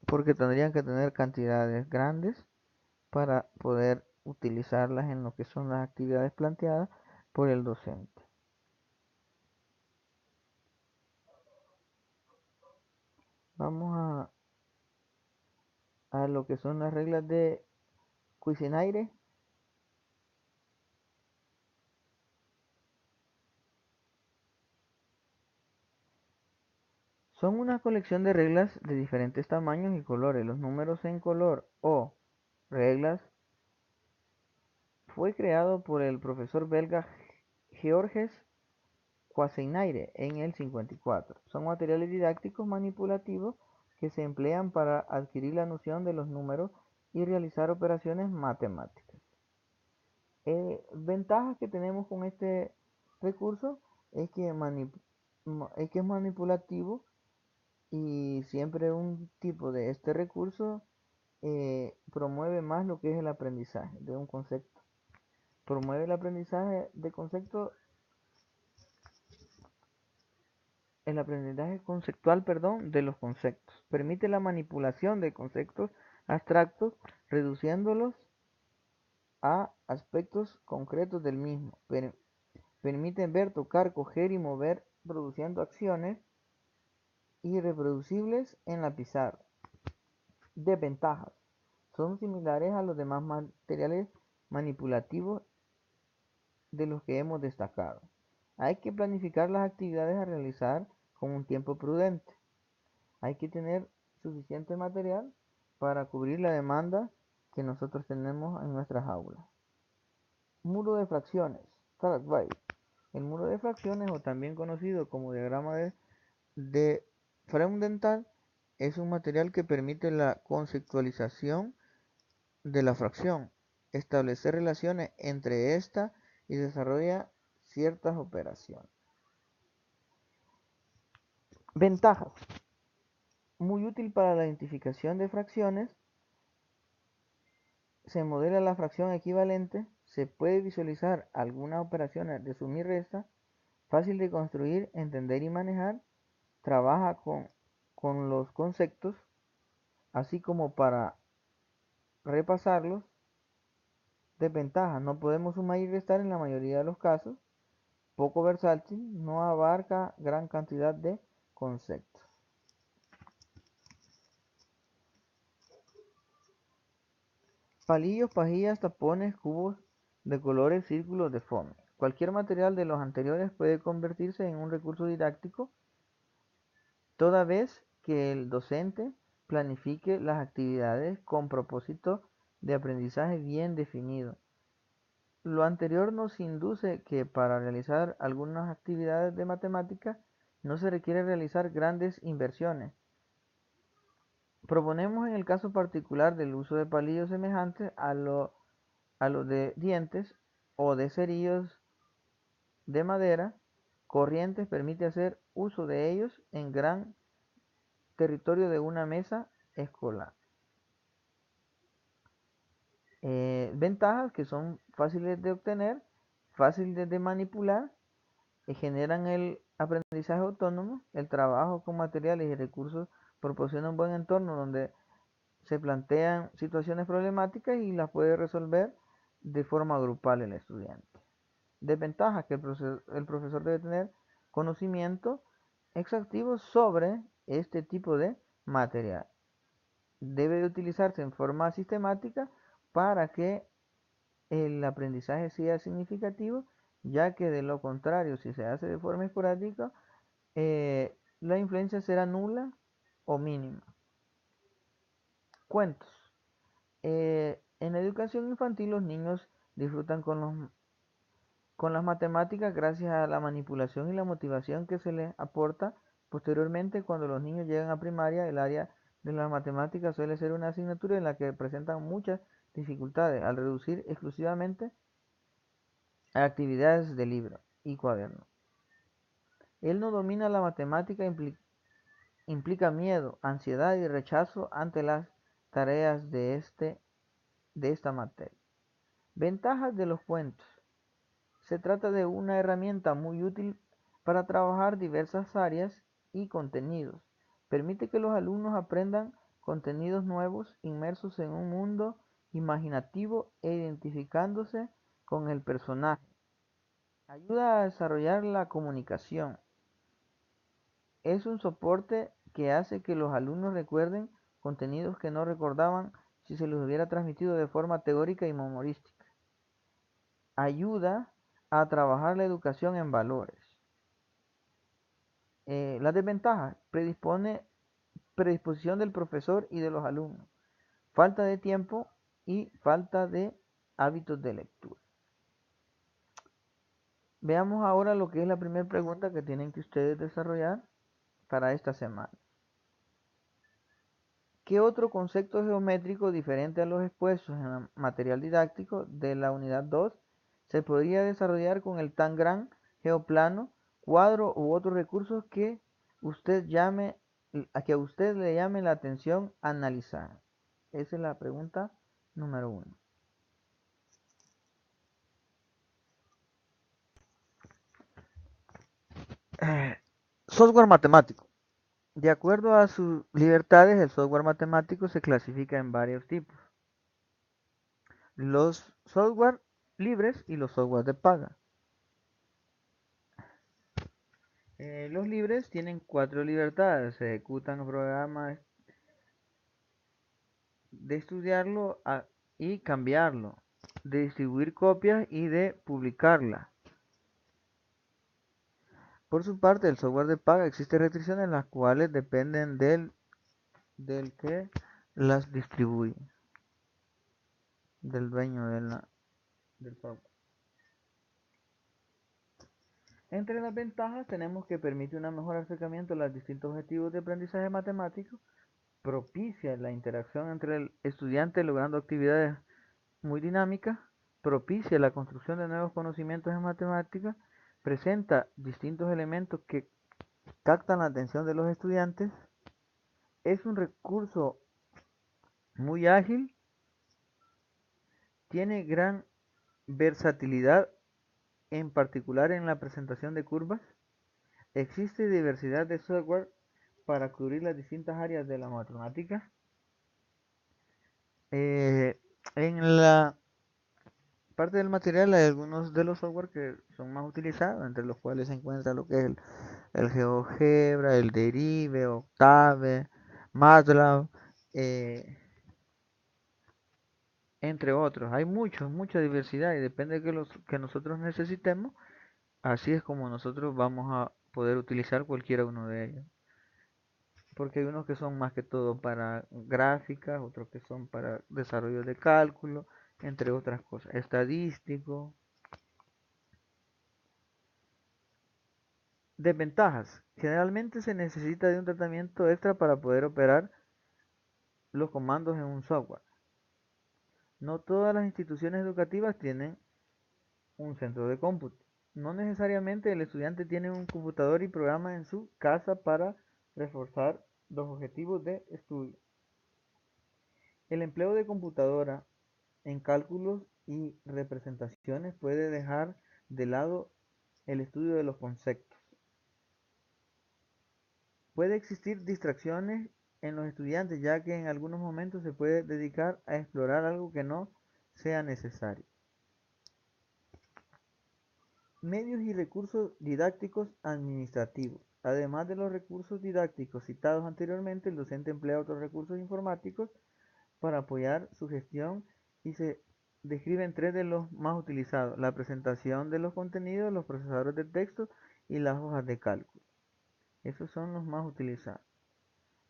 porque tendrían que tener cantidades grandes para poder utilizarlas en lo que son las actividades planteadas por el docente. Vamos a lo que son las reglas de Cuisenaire. Son una colección de reglas de diferentes tamaños y colores. Los números en color o reglas fue creado por el profesor belga Georges Cuisenaire en el 54. Son materiales didácticos manipulativos que se emplean para adquirir la noción de los números y realizar operaciones matemáticas. Ventajas que tenemos con este recurso es que, es manipulativo, y siempre un tipo de este recurso promueve más lo que es el aprendizaje de un concepto. Promueve el aprendizaje de conceptos, el aprendizaje conceptual, perdón, de los conceptos. Permite la manipulación de conceptos abstractos, reduciéndolos a aspectos concretos del mismo. Permite ver, tocar, coger y mover, produciendo acciones irreproducibles en la pizarra. Desventajas. Son similares a los demás materiales manipulativos de los que hemos destacado. Hay que planificar las actividades a realizar con un tiempo prudente. Hay que tener suficiente material para cubrir la demanda que nosotros tenemos en nuestras aulas. Muro de fracciones. El muro de fracciones, o también conocido como diagrama de Freudenthal, es un material que permite la conceptualización de la fracción, establecer relaciones entre esta y desarrolla ciertas operaciones. Ventajas. Muy útil para la identificación de fracciones. Se modela la fracción equivalente. Se puede visualizar algunas operaciones de suma y resta. Fácil de construir, entender y manejar. Trabaja con los conceptos, así como para repasarlos. Desventajas. No podemos sumar y restar en la mayoría de los casos. Poco versátil, no abarca gran cantidad de conceptos. Palillos, pajillas, tapones, cubos de colores, círculos de foamy. Cualquier material de los anteriores puede convertirse en un recurso didáctico toda vez que el docente planifique las actividades con propósito de aprendizaje bien definido. Lo anterior nos induce que para realizar algunas actividades de matemática no se requiere realizar grandes inversiones. Proponemos en el caso particular del uso de palillos semejantes a los de dientes o de cerillos de madera corrientes, permite hacer uso de ellos en gran territorio de una mesa escolar. Ventajas que son fáciles de obtener, fáciles de manipular, generan el aprendizaje autónomo. El trabajo con materiales y recursos proporciona un buen entorno donde se plantean situaciones problemáticas y las puede resolver de forma grupal el estudiante. Desventajas que el profesor debe tener conocimiento exhaustivo sobre este tipo de material. Debe de utilizarse en forma sistemática para que el aprendizaje sea significativo, ya que de lo contrario, si se hace de forma esporádica, la influencia será nula o mínima. Cuentos. En educación infantil los niños disfrutan con las matemáticas gracias a la manipulación y la motivación que se les aporta. Posteriormente, cuando los niños llegan a primaria, el área de las matemáticas suele ser una asignatura en la que presentan muchas dificultades al reducir exclusivamente a actividades de libro y cuaderno. Él no domina la matemática, implica miedo, ansiedad y rechazo ante las tareas de esta materia. Ventajas de los cuentos. Se trata de una herramienta muy útil para trabajar diversas áreas y contenidos. Permite que los alumnos aprendan contenidos nuevos, inmersos en un mundo imaginativo e identificándose con el personaje. Ayuda a desarrollar la comunicación. Es un soporte que hace que los alumnos recuerden contenidos que no recordaban si se los hubiera transmitido de forma teórica y humorística. Ayuda a trabajar la educación en valores. Las desventajas: predisposición del profesor y de los alumnos, falta de tiempo y falta de hábitos de lectura. Veamos ahora lo que es la primera pregunta que tienen que ustedes desarrollar para esta semana. ¿Qué otro concepto geométrico diferente a los expuestos en el material didáctico de la unidad 2 se podría desarrollar con el Tangram, geoplano, cuadro u otros recursos que a usted le llame la atención analizar? Esa es la pregunta número 1. Software matemático. De acuerdo a sus libertades, el software matemático se clasifica en varios tipos: los software libres y los software de paga. Los libres tienen 4 libertades: se ejecutan programas de estudiarlo y cambiarlo, de distribuir copias y de publicarla. Por su parte, el software de paga existen restricciones las cuales dependen del que las distribuye, del dueño del software. Entre las ventajas tenemos que permite un mejor acercamiento a los distintos objetivos de aprendizaje matemático, propicia la interacción entre el estudiante logrando actividades muy dinámicas, propicia la construcción de nuevos conocimientos en matemáticas, presenta distintos elementos que captan la atención de los estudiantes, es un recurso muy ágil, tiene gran versatilidad, en particular en la presentación de curvas. Existe diversidad de software para cubrir las distintas áreas de la matemática. En la parte del material hay algunos de los software que son más utilizados, entre los cuales se encuentra lo que es el GeoGebra, el Derive, Octave, MATLAB, entre otros. Hay mucha diversidad y depende de que nosotros necesitemos, así es como nosotros vamos a poder utilizar cualquiera uno de ellos. Porque hay unos que son más que todo para gráficas, otros que son para desarrollo de cálculo, entre otras cosas, estadístico. Desventajas: generalmente se necesita de un tratamiento extra para poder operar los comandos en un software. No todas las instituciones educativas tienen un centro de cómputo. No necesariamente el estudiante tiene un computador y programa en su casa para reforzar los objetivos de estudio. El empleo de computadora en cálculos y representaciones puede dejar de lado el estudio de los conceptos. Puede existir distracciones en los estudiantes, ya que en algunos momentos se puede dedicar a explorar algo que no sea necesario. Medios y recursos didácticos administrativos. Además de los recursos didácticos citados anteriormente, el docente emplea otros recursos informáticos para apoyar su gestión y se describen 3 de los más utilizados: la presentación de los contenidos, los procesadores de texto y las hojas de cálculo. Esos son los más utilizados.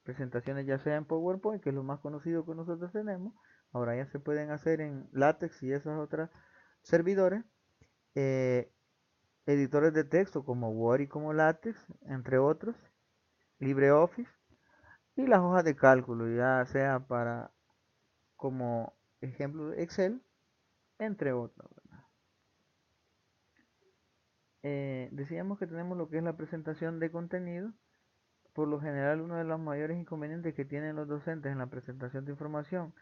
Presentaciones ya sea en PowerPoint, que es lo más conocido que nosotros tenemos, ahora ya se pueden hacer en LaTeX y esas otras servidores. Editores de texto como Word y como LaTeX, entre otros, LibreOffice, y las hojas de cálculo, ya sea para como ejemplo Excel, entre otros. Decíamos que tenemos lo que es la presentación de contenido. Por lo general, uno de los mayores inconvenientes que tienen los docentes en la presentación de información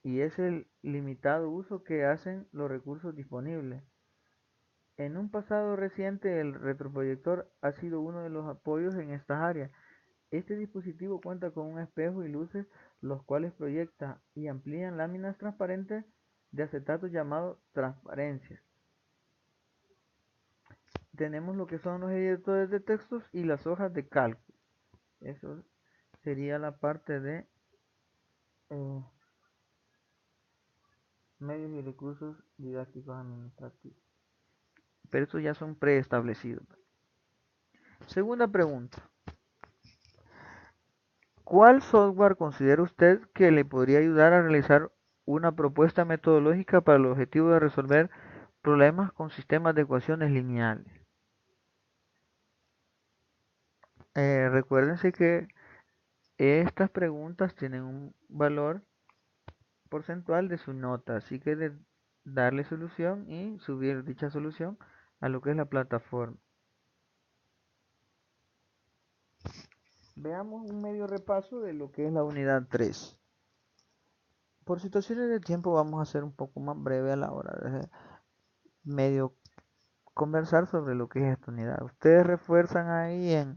y es el limitado uso que hacen los recursos disponibles. En un pasado reciente, el retroproyector ha sido uno de los apoyos en estas áreas. Este dispositivo cuenta con un espejo y luces, los cuales proyectan y amplían láminas transparentes de acetato llamado transparencias. Tenemos lo que son los editores de textos y las hojas de cálculo. Eso sería la parte de eh, medios y recursos didácticos administrativos. Pero estos ya son preestablecidos. Segunda pregunta. ¿Cuál software considera usted que le podría ayudar a realizar una propuesta metodológica para el objetivo de resolver problemas con sistemas de ecuaciones lineales? Recuérdense que estas preguntas tienen un valor porcentual de su nota, así que de darle solución y subir dicha solución a lo que es la plataforma. Veamos un medio repaso de lo que es la unidad 3. Por situaciones de tiempo vamos a ser un poco más breve a la hora de medio conversar sobre lo que es esta unidad. Ustedes refuerzan ahí en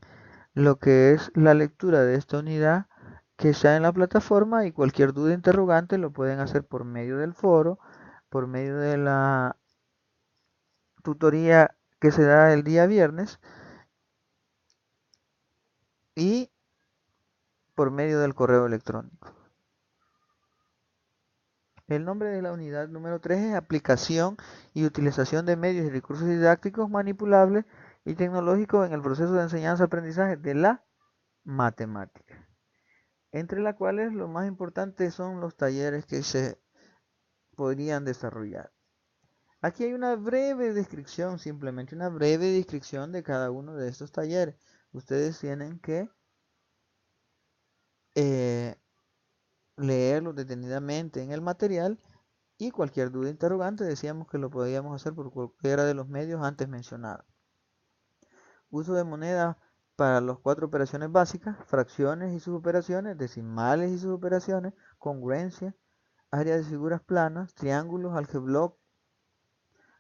lo que es la lectura de esta unidad que está en la plataforma y cualquier duda interrogante lo pueden hacer por medio del foro, por medio de la tutoría que se da el día viernes y por medio del correo electrónico. El nombre de la unidad número 3 es aplicación y utilización de medios y recursos didácticos manipulables y tecnológicos en el proceso de enseñanza-aprendizaje de la matemática, entre las cuales lo más importante son los talleres que se podrían desarrollar. Aquí hay una breve descripción, simplemente una breve descripción de cada uno de estos talleres. Ustedes tienen que leerlos detenidamente en el material y cualquier duda interrogante decíamos que lo podíamos hacer por cualquiera de los medios antes mencionados. Uso de moneda para las 4 operaciones básicas, fracciones y suboperaciones, decimales y suboperaciones, congruencia, área de figuras planas, triángulos, algebloc,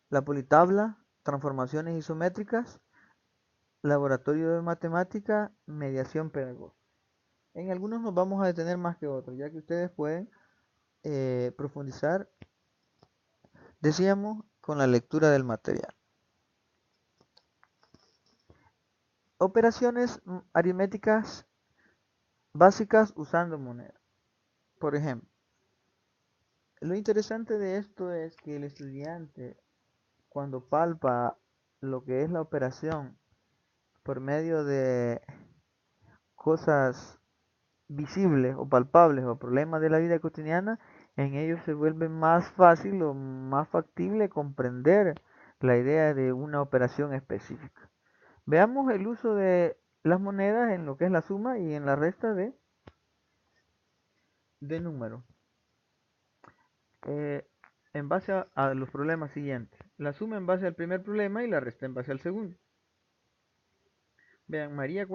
la politabla, transformaciones isométricas, laboratorio de matemática, mediación pedagógica. En algunos nos vamos a detener más que otros, ya que ustedes pueden profundizar, decíamos, con la lectura del material. Operaciones aritméticas básicas usando moneda. Por ejemplo, lo interesante de esto es que el estudiante, cuando palpa lo que es la operación por medio de cosas visibles o palpables o problemas de la vida cotidiana, en ellos se vuelve más fácil o más factible comprender la idea de una operación específica. Veamos el uso de las monedas en lo que es la suma y en la resta de números. En base a los problemas siguientes. La suma en base al primer problema y la resta en base al segundo. Vean, María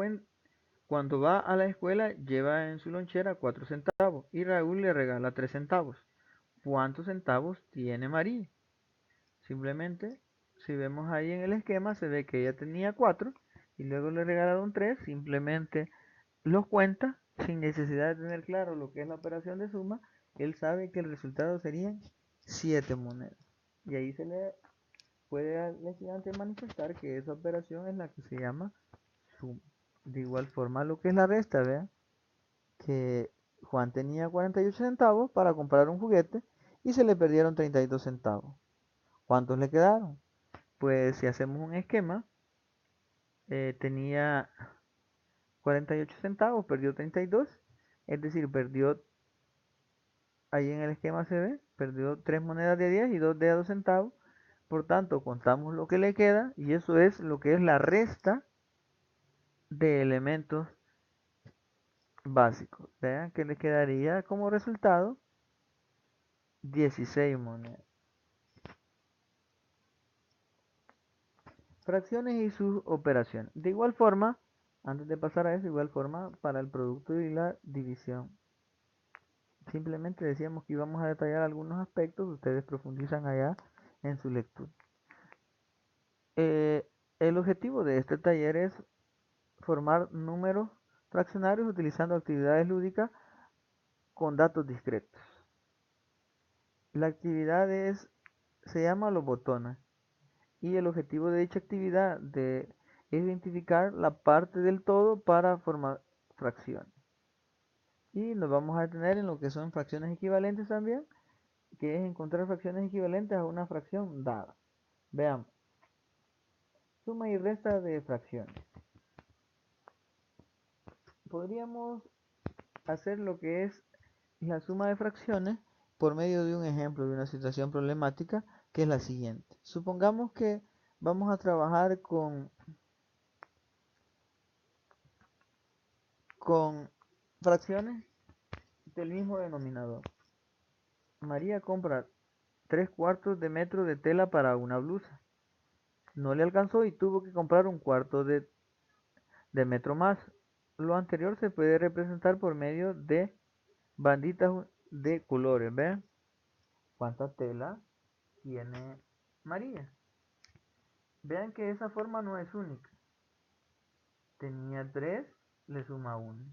cuando va a la escuela lleva en su lonchera 4 centavos y Raúl le regala 3 centavos. ¿Cuántos centavos tiene María? Simplemente, si vemos ahí en el esquema, se ve que ella tenía 4 y luego le regalaron 3. Simplemente los cuenta sin necesidad de tener claro lo que es la operación de suma. Él sabe que el resultado serían 7 monedas. Y ahí se le puede al estudiante manifestar que esa operación es la que se llama suma. De igual forma lo que es la resta, vean que Juan tenía 48 centavos para comprar un juguete y se le perdieron 32 centavos. ¿Cuántos le quedaron? Pues si hacemos un esquema, tenía 48 centavos, perdió 32, es decir, perdió, ahí en el esquema se ve, perdió 3 monedas de 10 y 2 de 2 centavos. Por tanto, contamos lo que le queda y eso es lo que es la resta de elementos básicos. Vean que le quedaría como resultado 16 monedas. Fracciones y sus operaciones. De igual forma, antes de pasar a eso, de igual forma para el producto y la división. Simplemente decíamos que íbamos a detallar algunos aspectos, ustedes profundizan allá en su lectura. El objetivo de este taller es formar números fraccionarios utilizando actividades lúdicas con datos discretos. La actividad se llama los botones y el objetivo de dicha actividad es identificar la parte del todo para formar fracciones. Y nos vamos a detener en lo que son fracciones equivalentes también, que es encontrar fracciones equivalentes a una fracción dada. Veamos. Suma y resta de fracciones. Podríamos hacer lo que es la suma de fracciones por medio de un ejemplo de una situación problemática que es la siguiente. Supongamos que vamos a trabajar con fracciones del mismo denominador. María compra 3/4 de metro de tela para una blusa. No le alcanzó y tuvo que comprar 1/4 de metro más. Lo anterior se puede representar por medio de banditas de colores. ¿Ven? ¿Cuánta tela tiene María? Vean que esa forma no es única. Tenía 3, le suma 1.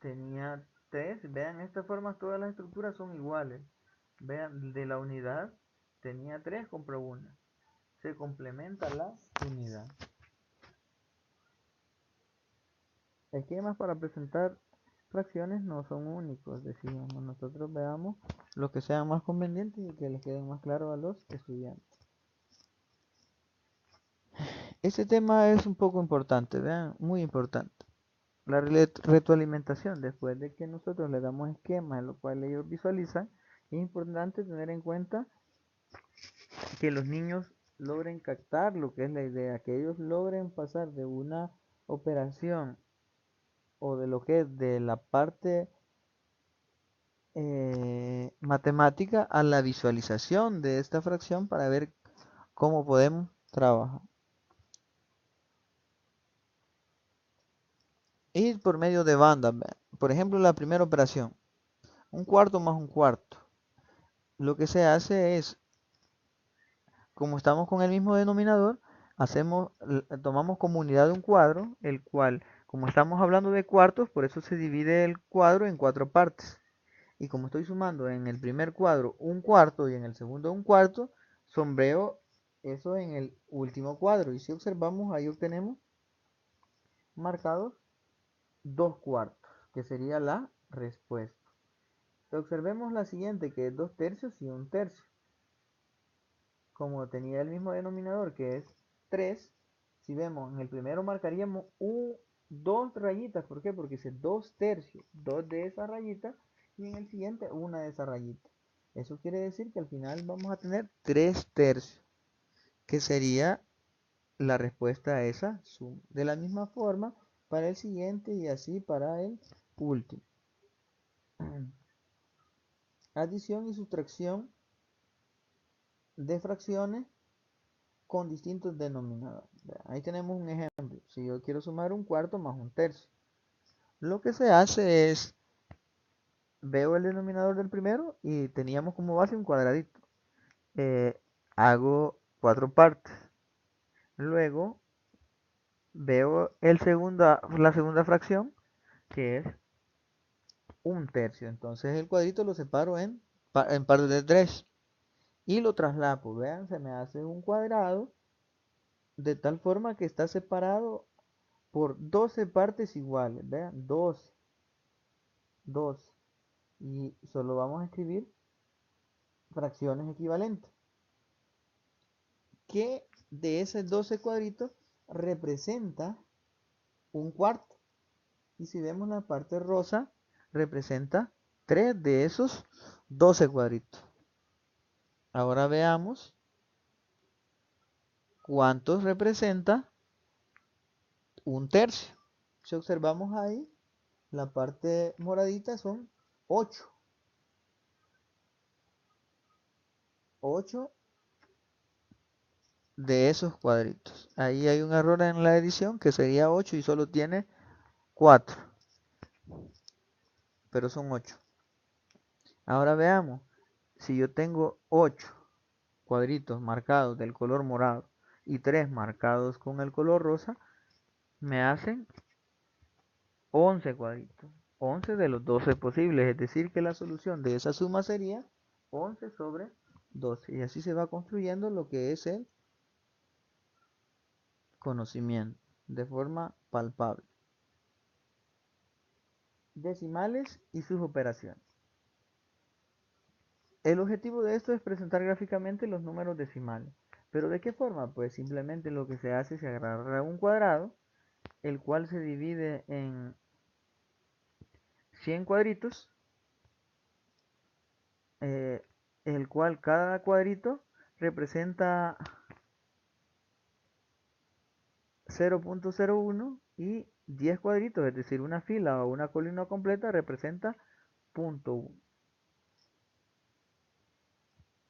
Tenía 3, vean, estas formas, todas las estructuras son iguales. Vean, de la unidad, tenía 3, compró 1. Se complementa la unidad. Esquemas para presentar fracciones no son únicos, decíamos. Nosotros veamos los que sean más convenientes y que les queden más claros a los estudiantes. Este tema es un poco importante, vean, muy importante. La retroalimentación, después de que nosotros le damos esquemas en los cuales ellos visualizan, es importante tener en cuenta que los niños logren captar lo que es la idea, que ellos logren pasar de una operación o de lo que es de la parte matemática a la visualización de esta fracción para ver cómo podemos trabajar. Y por medio de bandas, por ejemplo, la primera operación, 1/4 más 1/4. Lo que se hace es, como estamos con el mismo denominador, tomamos como unidad de un cuadro, el cual, como estamos hablando de cuartos, por eso se divide el cuadro en 4 partes. Y como estoy sumando en el primer cuadro 1/4 y en el segundo 1/4, sombreo eso en el último cuadro. Y si observamos, ahí obtenemos marcados 2/4, que sería la respuesta. Observemos la siguiente, que es 2/3 y 1/3. Como tenía el mismo denominador, que es 3, si vemos, en el primero marcaríamos 2 rayitas. ¿Por qué? Porque dice 2/3, 2 de esas rayitas, y en el siguiente una de esas rayitas. Eso quiere decir que al final vamos a tener 3/3, que sería la respuesta a esa suma. De la misma forma para el siguiente y así para el último. Adición y sustracción de fracciones con distintos denominadores. Ahí tenemos un ejemplo. Si yo quiero sumar 1/4 más 1/3, lo que se hace es, veo el denominador del primero y teníamos como base un cuadradito. Hago 4 partes. Luego veo la segunda fracción, que es 1/3. Entonces el cuadrito lo separo en partes de 3 y lo traslapo. Vean, se me hace un cuadrado de tal forma que está separado por 12 partes iguales. Vean, 12, 2. Y solo vamos a escribir fracciones equivalentes, que de esos 12 cuadritos representa 1/4. Y si vemos la parte rosa, representa 3 de esos 12 cuadritos. Ahora veamos cuántos representa 1/3. Si observamos ahí, la parte moradita son 8. 8 de esos cuadritos. Ahí hay un error en la edición que sería 8 y solo tiene 4, pero son 8. Ahora veamos, si yo tengo 8 cuadritos marcados del color morado y 3 marcados con el color rosa, me hacen 11 cuadritos. 11 de los 12 posibles, es decir que la solución de esa suma sería 11 sobre 12. Y así se va construyendo lo que es el conocimiento de forma palpable. Decimales y sus operaciones. El objetivo de esto es presentar gráficamente los números decimales. ¿Pero de qué forma? Pues simplemente lo que se hace es agarrar un cuadrado, el cual se divide en 100 cuadritos, el cual cada cuadrito representa 0.01 y 10 cuadritos, es decir, una fila o una columna completa representa 0.1.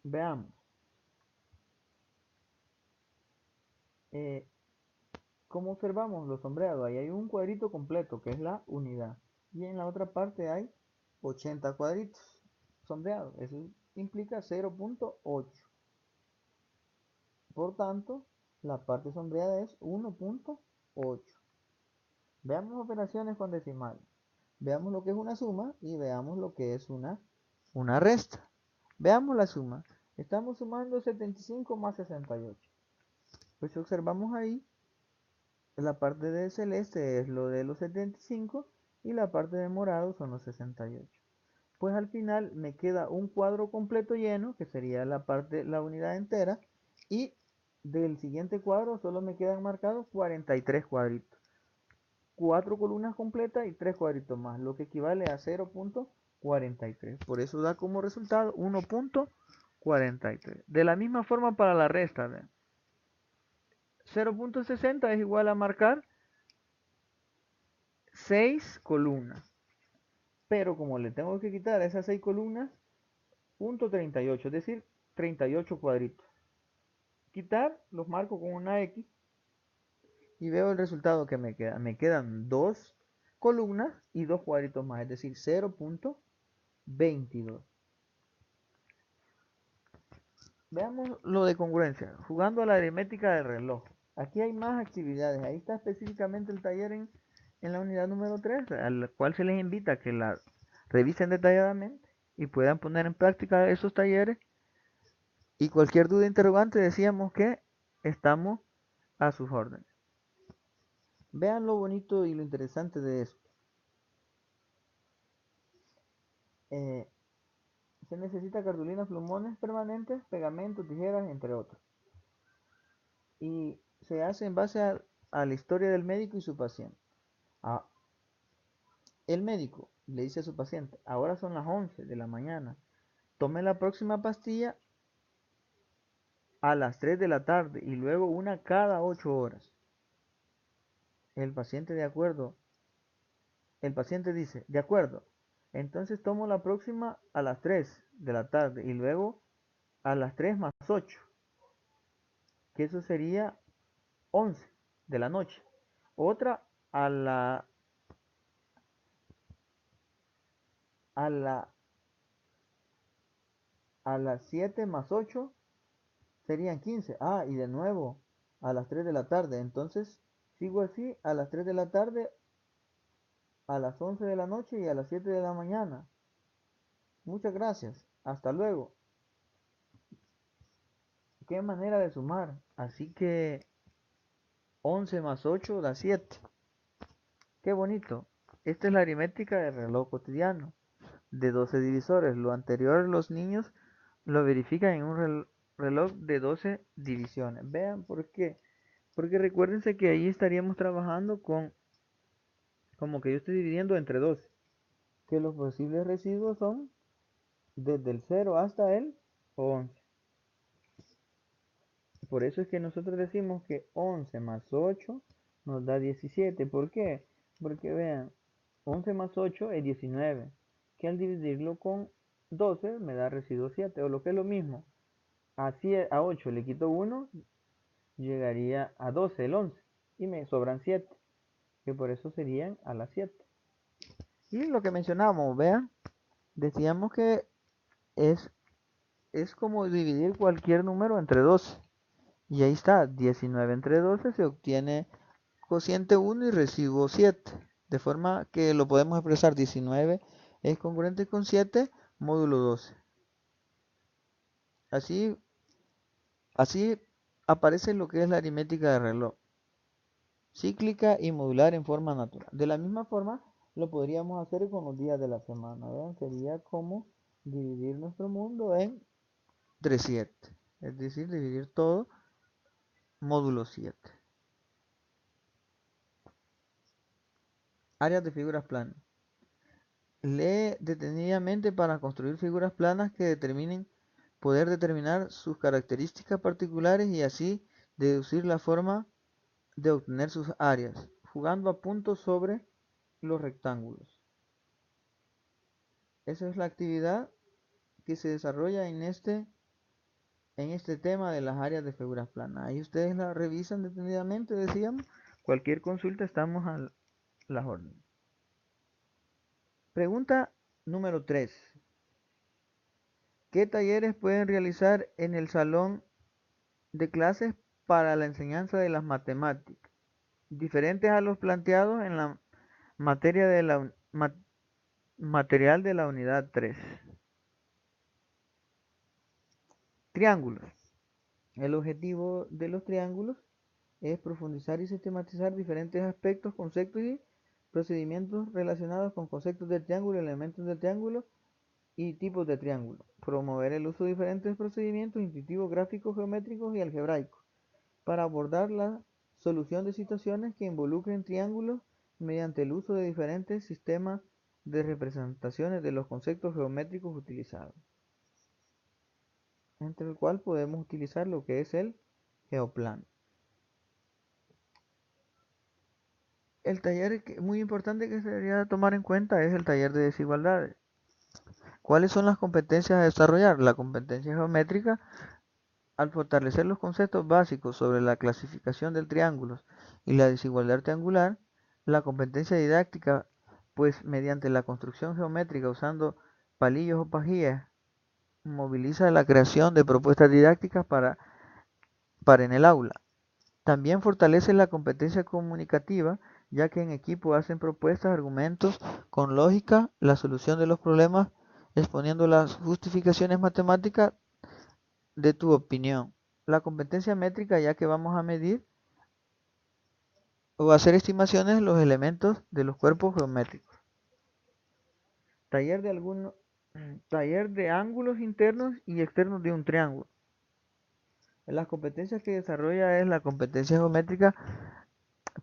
Veamos. Como observamos lo sombreado, ahí hay un cuadrito completo que es la unidad. Y en la otra parte hay 80 cuadritos sombreados. Eso implica 0.8. Por tanto, la parte sombreada es 1.8. Veamos operaciones con decimales. Veamos lo que es una suma y veamos lo que es una resta. Veamos la suma. Estamos sumando 75 más 68. Pues si observamos ahí, la parte de celeste es lo de los 75 y la parte de morado son los 68. Pues al final me queda un cuadro completo lleno, que sería la unidad entera, y del siguiente cuadro solo me quedan marcados 43 cuadritos. 4 columnas completas y 3 cuadritos más, lo que equivale a 0.43. Por eso da como resultado 1.43. De la misma forma para la resta, ¿ve? 0.60 es igual a marcar 6 columnas. Pero como le tengo que quitar esas 6 columnas, 0.38, es decir, 38 cuadritos. Quitar, los marco con una X y veo el resultado que me queda. Me quedan 2 columnas y 2 cuadritos más, es decir, 0.22. Veamos lo de congruencia, jugando a la aritmética del reloj. Aquí hay más actividades, ahí está específicamente el taller en la unidad número 3, al cual se les invita a que la revisen detalladamente y puedan poner en práctica esos talleres. Y cualquier duda interrogante decíamos que estamos a sus órdenes. Vean lo bonito y lo interesante de esto. Se necesita cartulina, plumones permanentes, pegamento, tijeras, entre otros. Y se hace en base a la historia del médico y su paciente. El médico le dice a su paciente, ahora son las 11 de la mañana, tome la próxima pastilla a las 3 de la tarde y luego una cada 8 horas. El paciente dice, de acuerdo, entonces tomo la próxima a las 3 de la tarde y luego a las 3 más 8, que eso sería 11 de la noche. Otra a la a la a las 7 más 8 serían 15. Ah, y de nuevo a las 3 de la tarde. Entonces sigo así a las 3 de la tarde, a las 11 de la noche y a las 7 de la mañana. Muchas gracias. Hasta luego. Qué manera de sumar. Así que 11 más 8 da 7. Qué bonito. Esta es la aritmética del reloj cotidiano de 12 divisores. Lo anterior los niños lo verifican en un reloj de 12 divisiones. Vean por qué. Porque recuérdense que ahí estaríamos trabajando con, como que yo estoy dividiendo entre 12. Que los posibles residuos son desde el 0 hasta el 11. Por eso es que nosotros decimos que 11 más 8 nos da 17. ¿Por qué? Porque vean, 11 más 8 es 19, que al dividirlo con 12 me da residuo 7, o lo que es lo mismo, a 8 le quito 1, llegaría a 12 el 11, y me sobran 7, que por eso serían a las 7. Y lo que mencionábamos, vean, decíamos que es, es como dividir cualquier número entre 12. Y ahí está, 19 entre 12 se obtiene cociente 1 y residuo 7. De forma que lo podemos expresar 19 es congruente con 7 módulo 12. Así, así aparece lo que es la aritmética de reloj, cíclica y modular en forma natural. De la misma forma, lo podríamos hacer con los días de la semana. ¿Vean? Sería como dividir nuestro mundo entre 7. Es decir, dividir todo módulo 7. Áreas de figuras planas. Lee detenidamente para construir figuras planas que determinen poder determinar sus características particulares y así deducir la forma de obtener sus áreas, jugando a puntos sobre los rectángulos. Esa es la actividad que se desarrolla en este tema de las áreas de figuras planas. Ahí ustedes la revisan detenidamente, decíamos. Cualquier consulta estamos a las órdenes. Pregunta número 3. ¿Qué talleres pueden realizar en el salón de clases para la enseñanza de las matemáticas, diferentes a los planteados en la materia de la material de la unidad 3? Triángulos. El objetivo de los triángulos es profundizar y sistematizar diferentes aspectos, conceptos y procedimientos relacionados con conceptos del triángulo, elementos del triángulo y tipos de triángulo. Promover el uso de diferentes procedimientos intuitivos, gráficos, geométricos y algebraicos para abordar la solución de situaciones que involucren triángulos mediante el uso de diferentes sistemas de representaciones de los conceptos geométricos utilizados, entre el cual podemos utilizar lo que es el geoplano. El taller muy importante que se debería tomar en cuenta es el taller de desigualdades. ¿Cuáles son las competencias a desarrollar? La competencia geométrica, al fortalecer los conceptos básicos sobre la clasificación de triángulos y la desigualdad triangular. La competencia didáctica, pues mediante la construcción geométrica usando palillos o pajillas, moviliza la creación de propuestas didácticas para en el aula. También fortalece la competencia comunicativa, ya que en equipo hacen propuestas, argumentos con lógica, la solución de los problemas, exponiendo las justificaciones matemáticas de tu opinión. La competencia métrica, ya que vamos a medir o hacer estimaciones de los elementos de los cuerpos geométricos. Taller taller de ángulos internos y externos de un triángulo. Las competencias que desarrolla es la competencia geométrica,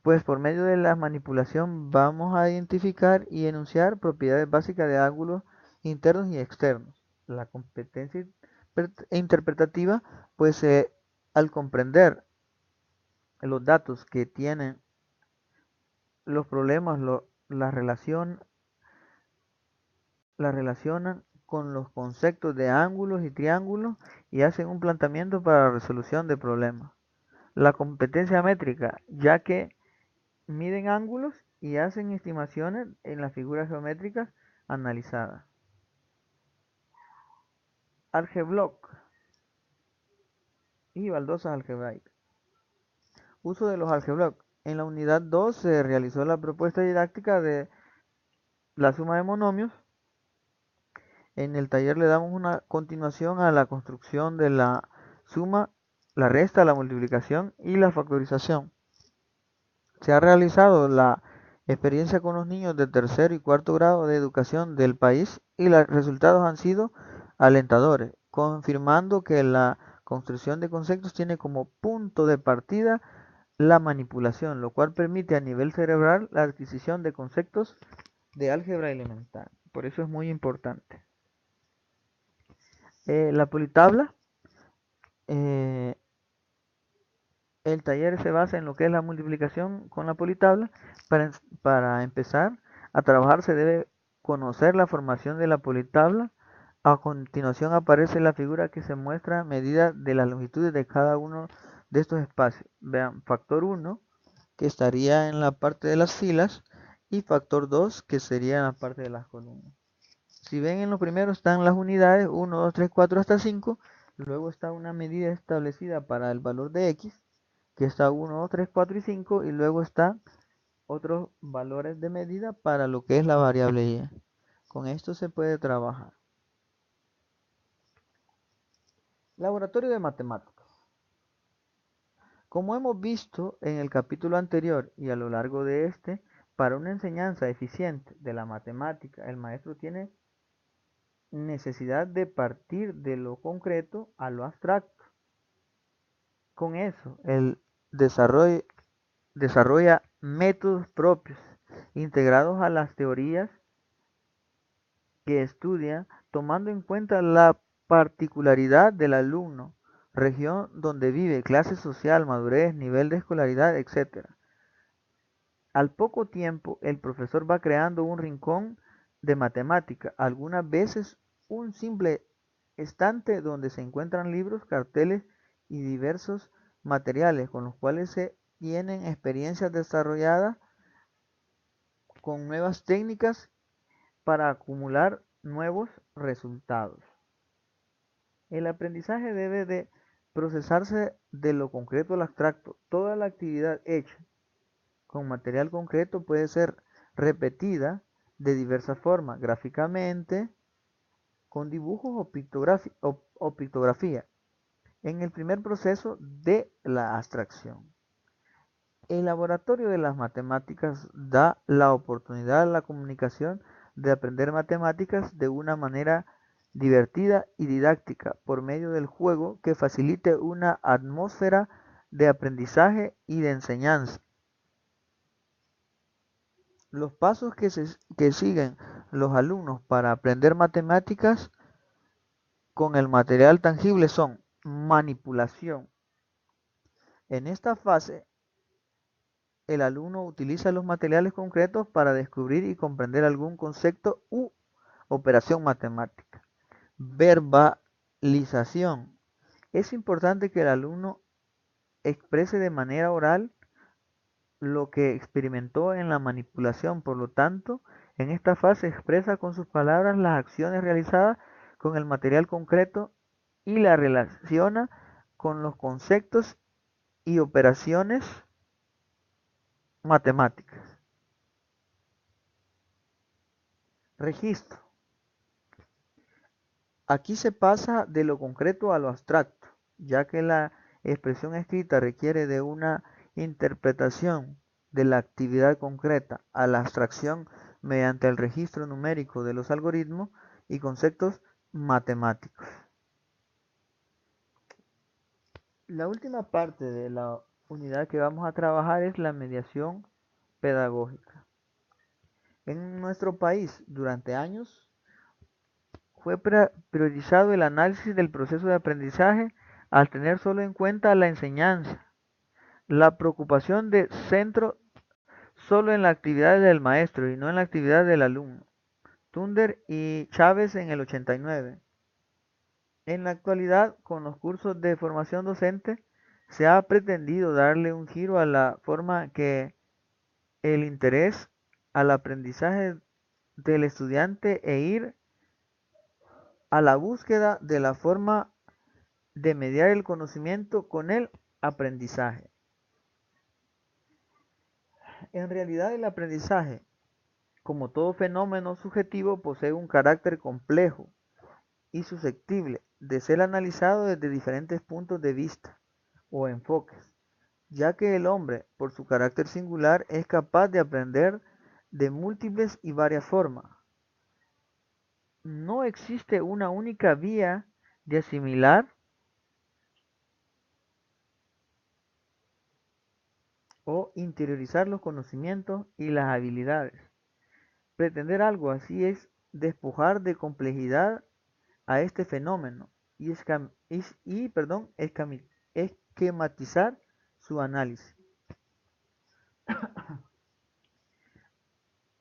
pues por medio de la manipulación vamos a identificar y enunciar propiedades básicas de ángulos internos y externos. La competencia interpretativa, pues al comprender los datos que tienen los problemas, la relacionan con los conceptos de ángulos y triángulos y hacen un planteamiento para la resolución de problemas. La competencia métrica, ya que miden ángulos y hacen estimaciones en las figuras geométricas analizadas. Algeblock y baldosas algebraicas. Uso de los algeblock. En la unidad 2 se realizó la propuesta didáctica de la suma de monomios. En el taller le damos una continuación a la construcción de la suma, la resta, la multiplicación y la factorización. Se ha realizado la experiencia con los niños de tercero y cuarto grado de educación del país y los resultados han sido alentadores, confirmando que la construcción de conceptos tiene como punto de partida la manipulación, lo cual permite a nivel cerebral la adquisición de conceptos de álgebra elemental. Por eso es muy importante. La politabla, el taller se basa en lo que es la multiplicación con la politabla. Para empezar, A trabajar se debe conocer la formación de la politabla. A continuación aparece la figura que se muestra medida de las longitudes de cada uno de estos espacios. Vean, factor 1, que estaría en la parte de las filas, y factor 2, que sería en la parte de las columnas. Si ven, en lo primero están las unidades 1, 2, 3, 4 hasta 5. Luego está una medida establecida para el valor de x, que está 1, 2, 3, 4 y 5. Y luego están otros valores de medida para lo que es la variable y. Con esto se puede trabajar. Laboratorio de matemáticas. Como hemos visto en el capítulo anterior y a lo largo de este, para una enseñanza eficiente de la matemática, el maestro tiene necesidad de partir de lo concreto a lo abstracto. Con eso, el desarrolla métodos propios, integrados a las teorías que estudia, tomando en cuenta la particularidad del alumno, región donde vive, clase social, madurez, nivel de escolaridad, etc. Al poco tiempo, el profesor va creando un rincón de matemática, algunas veces un simple estante donde se encuentran libros, carteles y diversos materiales con los cuales se tienen experiencias desarrolladas con nuevas técnicas para acumular nuevos resultados. El aprendizaje debe de procesarse de lo concreto al abstracto. Toda la actividad hecha con material concreto puede ser repetida de diversas formas, gráficamente, con dibujos o pictografía, en el primer proceso de la abstracción. El laboratorio de las matemáticas da la oportunidad a la comunicación de aprender matemáticas de una manera divertida y didáctica por medio del juego que facilite una atmósfera de aprendizaje y de enseñanza. Los pasos que siguen los alumnos para aprender matemáticas con el material tangible son manipulación. En esta fase, el alumno utiliza los materiales concretos para descubrir y comprender algún concepto u operación matemática. Verbalización. Es importante que el alumno exprese de manera oral lo que experimentó en la manipulación. Por lo tanto, en esta fase expresa con sus palabras las acciones realizadas con el material concreto y la relaciona con los conceptos y operaciones matemáticas. Registro. Aquí se pasa de lo concreto a lo abstracto, ya que la expresión escrita requiere de una interpretación de la actividad concreta a la abstracción mediante el registro numérico de los algoritmos y conceptos matemáticos. La última parte de la unidad que vamos a trabajar es la mediación pedagógica. En nuestro país, durante años, fue priorizado el análisis del proceso de aprendizaje al tener solo en cuenta la enseñanza, la preocupación de centro solo en la actividad del maestro y no en la actividad del alumno. Thunder y Chávez en el 89. En la actualidad, con los cursos de formación docente, se ha pretendido darle un giro a la forma que el interés al aprendizaje del estudiante e ir a la búsqueda de la forma de mediar el conocimiento con el aprendizaje. En realidad, el aprendizaje, como todo fenómeno subjetivo, posee un carácter complejo y susceptible de ser analizado desde diferentes puntos de vista o enfoques, ya que el hombre, por su carácter singular, es capaz de aprender de múltiples y varias formas. No existe una única vía de asimilar o interiorizar los conocimientos y las habilidades. Pretender algo así es despojar de complejidad a este fenómeno y esquematizar su análisis.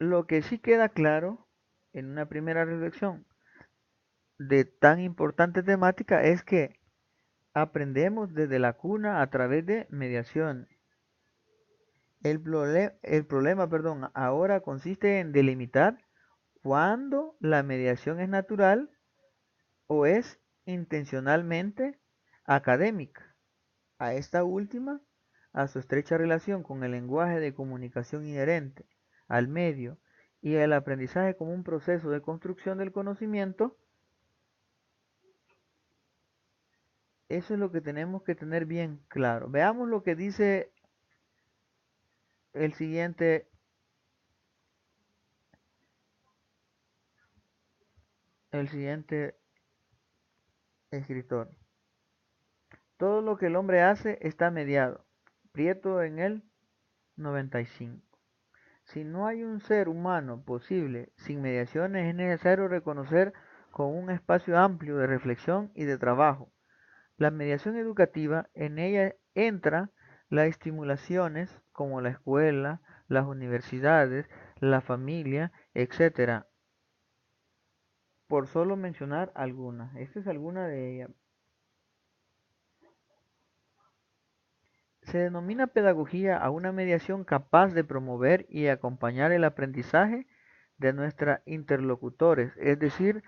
Lo que sí queda claro en una primera reflexión de tan importante temática es que aprendemos desde la cuna a través de mediación. El problema, perdón, ahora consiste en delimitar cuándo la mediación es natural o es intencionalmente académica. A esta última, a su estrecha relación con el lenguaje de comunicación inherente al medio y el aprendizaje como un proceso de construcción del conocimiento, eso es lo que tenemos que tener bien claro. Veamos lo que dice el siguiente, el siguiente escritor. Todo lo que el hombre hace está mediado. Prieto en el 95. Si no hay un ser humano posible sin mediaciones, es necesario reconocer con un espacio amplio de reflexión y de trabajo. La mediación educativa, en ella entra las estimulaciones como la escuela, las universidades, la familia, etcétera, por solo mencionar algunas. Esta es alguna de ellas. Se denomina pedagogía a una mediación capaz de promover y acompañar el aprendizaje de nuestros interlocutores, es decir,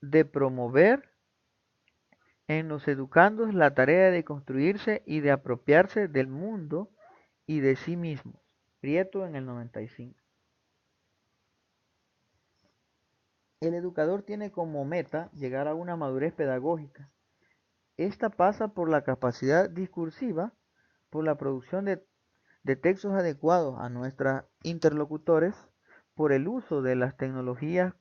de promover en los educandos la tarea de construirse y de apropiarse del mundo y de sí mismos. Prieto en el 95. El educador tiene como meta llegar a una madurez pedagógica. Esta pasa por la capacidad discursiva, por la producción de textos adecuados a nuestros interlocutores, por el uso de las tecnologías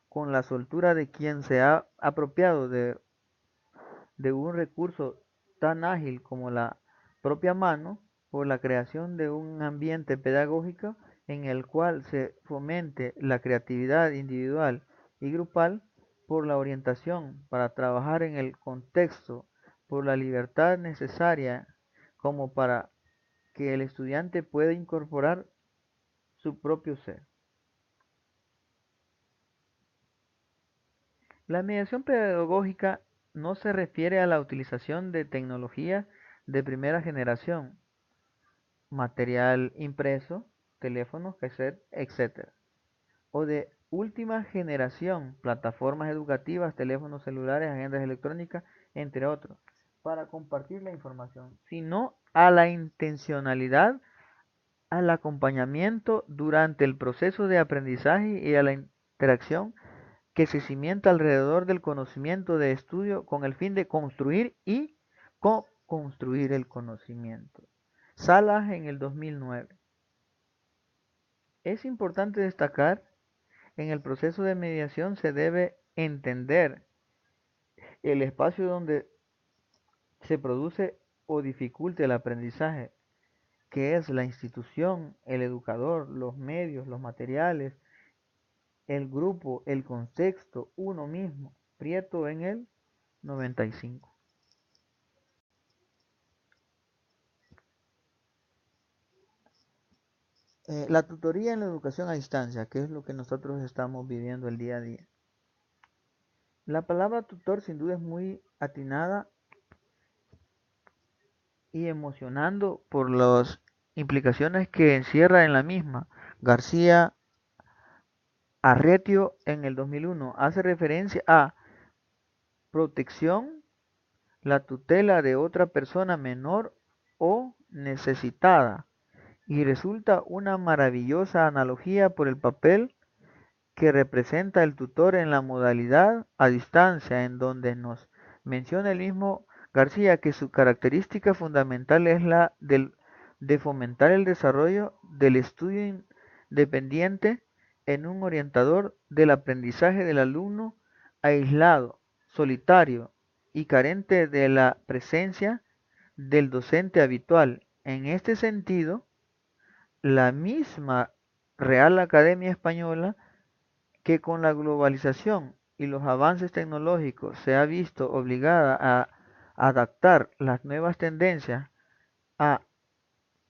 con la soltura de quien se ha apropiado de un recurso tan ágil como la propia mano, por la creación de un ambiente pedagógico en el cual se fomente la creatividad individual y grupal, por la orientación para trabajar en el contexto, por la libertad necesaria como para que el estudiante pueda incorporar su propio ser. La mediación pedagógica no se refiere a la utilización de tecnología de primera generación, material impreso, teléfonos, cassette, etc. O de última generación, plataformas educativas, teléfonos celulares, agendas electrónicas, entre otros, para compartir la información, sino a la intencionalidad, al acompañamiento durante el proceso de aprendizaje y a la interacción que se cimienta alrededor del conocimiento de estudio con el fin de construir y co-construir el conocimiento. Salas en el 2009. Es importante destacar, en el proceso de mediación se debe entender el espacio donde se produce o dificulta el aprendizaje, que es la institución, el educador, los medios, los materiales, el grupo, el contexto, uno mismo. Prieto en el 95. La tutoría en la educación a distancia, que es lo que nosotros estamos viviendo el día a día. La palabra tutor sin duda es muy atinada y emocionando por las implicaciones que encierra en la misma. García Arretio en el 2001 hace referencia a protección, la tutela de otra persona menor o necesitada, y resulta una maravillosa analogía por el papel que representa el tutor en la modalidad a distancia, en donde nos menciona el mismo García que su característica fundamental es la de fomentar el desarrollo del estudio independiente en un orientador del aprendizaje del alumno aislado, solitario y carente de la presencia del docente habitual. En este sentido, la misma Real Academia Española, que con la globalización y los avances tecnológicos se ha visto obligada a adaptar las nuevas tendencias a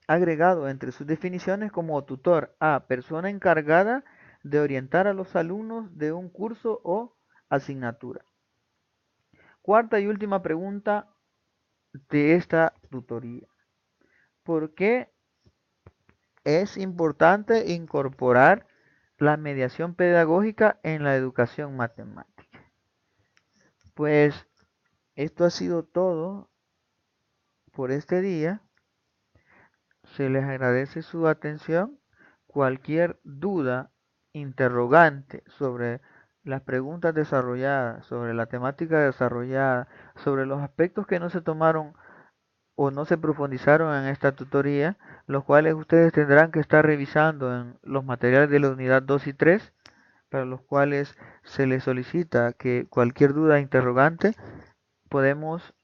agregado entre sus definiciones como tutor a persona encargada de orientar a los alumnos de un curso o asignatura. Cuarta y última pregunta de esta tutoría. ¿Por qué es importante incorporar la mediación pedagógica en la educación matemática? Pues esto ha sido todo por este día. Se les agradece su atención. Cualquier duda, interrogante sobre las preguntas desarrolladas, sobre la temática desarrollada, sobre los aspectos que no se tomaron o no se profundizaron en esta tutoría, los cuales ustedes tendrán que estar revisando en los materiales de la unidad 2 y 3, para los cuales se les solicita que cualquier duda interrogante podemos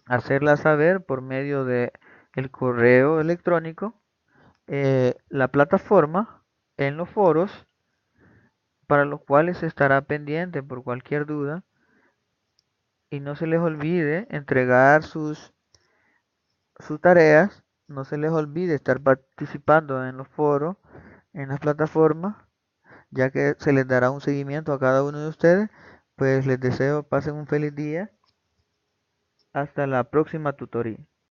hacerla saber por medio de el correo electrónico, la plataforma, en los foros, para los cuales estará pendiente por cualquier duda. Y no se les olvide entregar sus tareas, no se les olvide estar participando en los foros, en las plataformas, ya que se les dará un seguimiento a cada uno de ustedes. Pues les deseo pasen un feliz día. Hasta la próxima tutoría.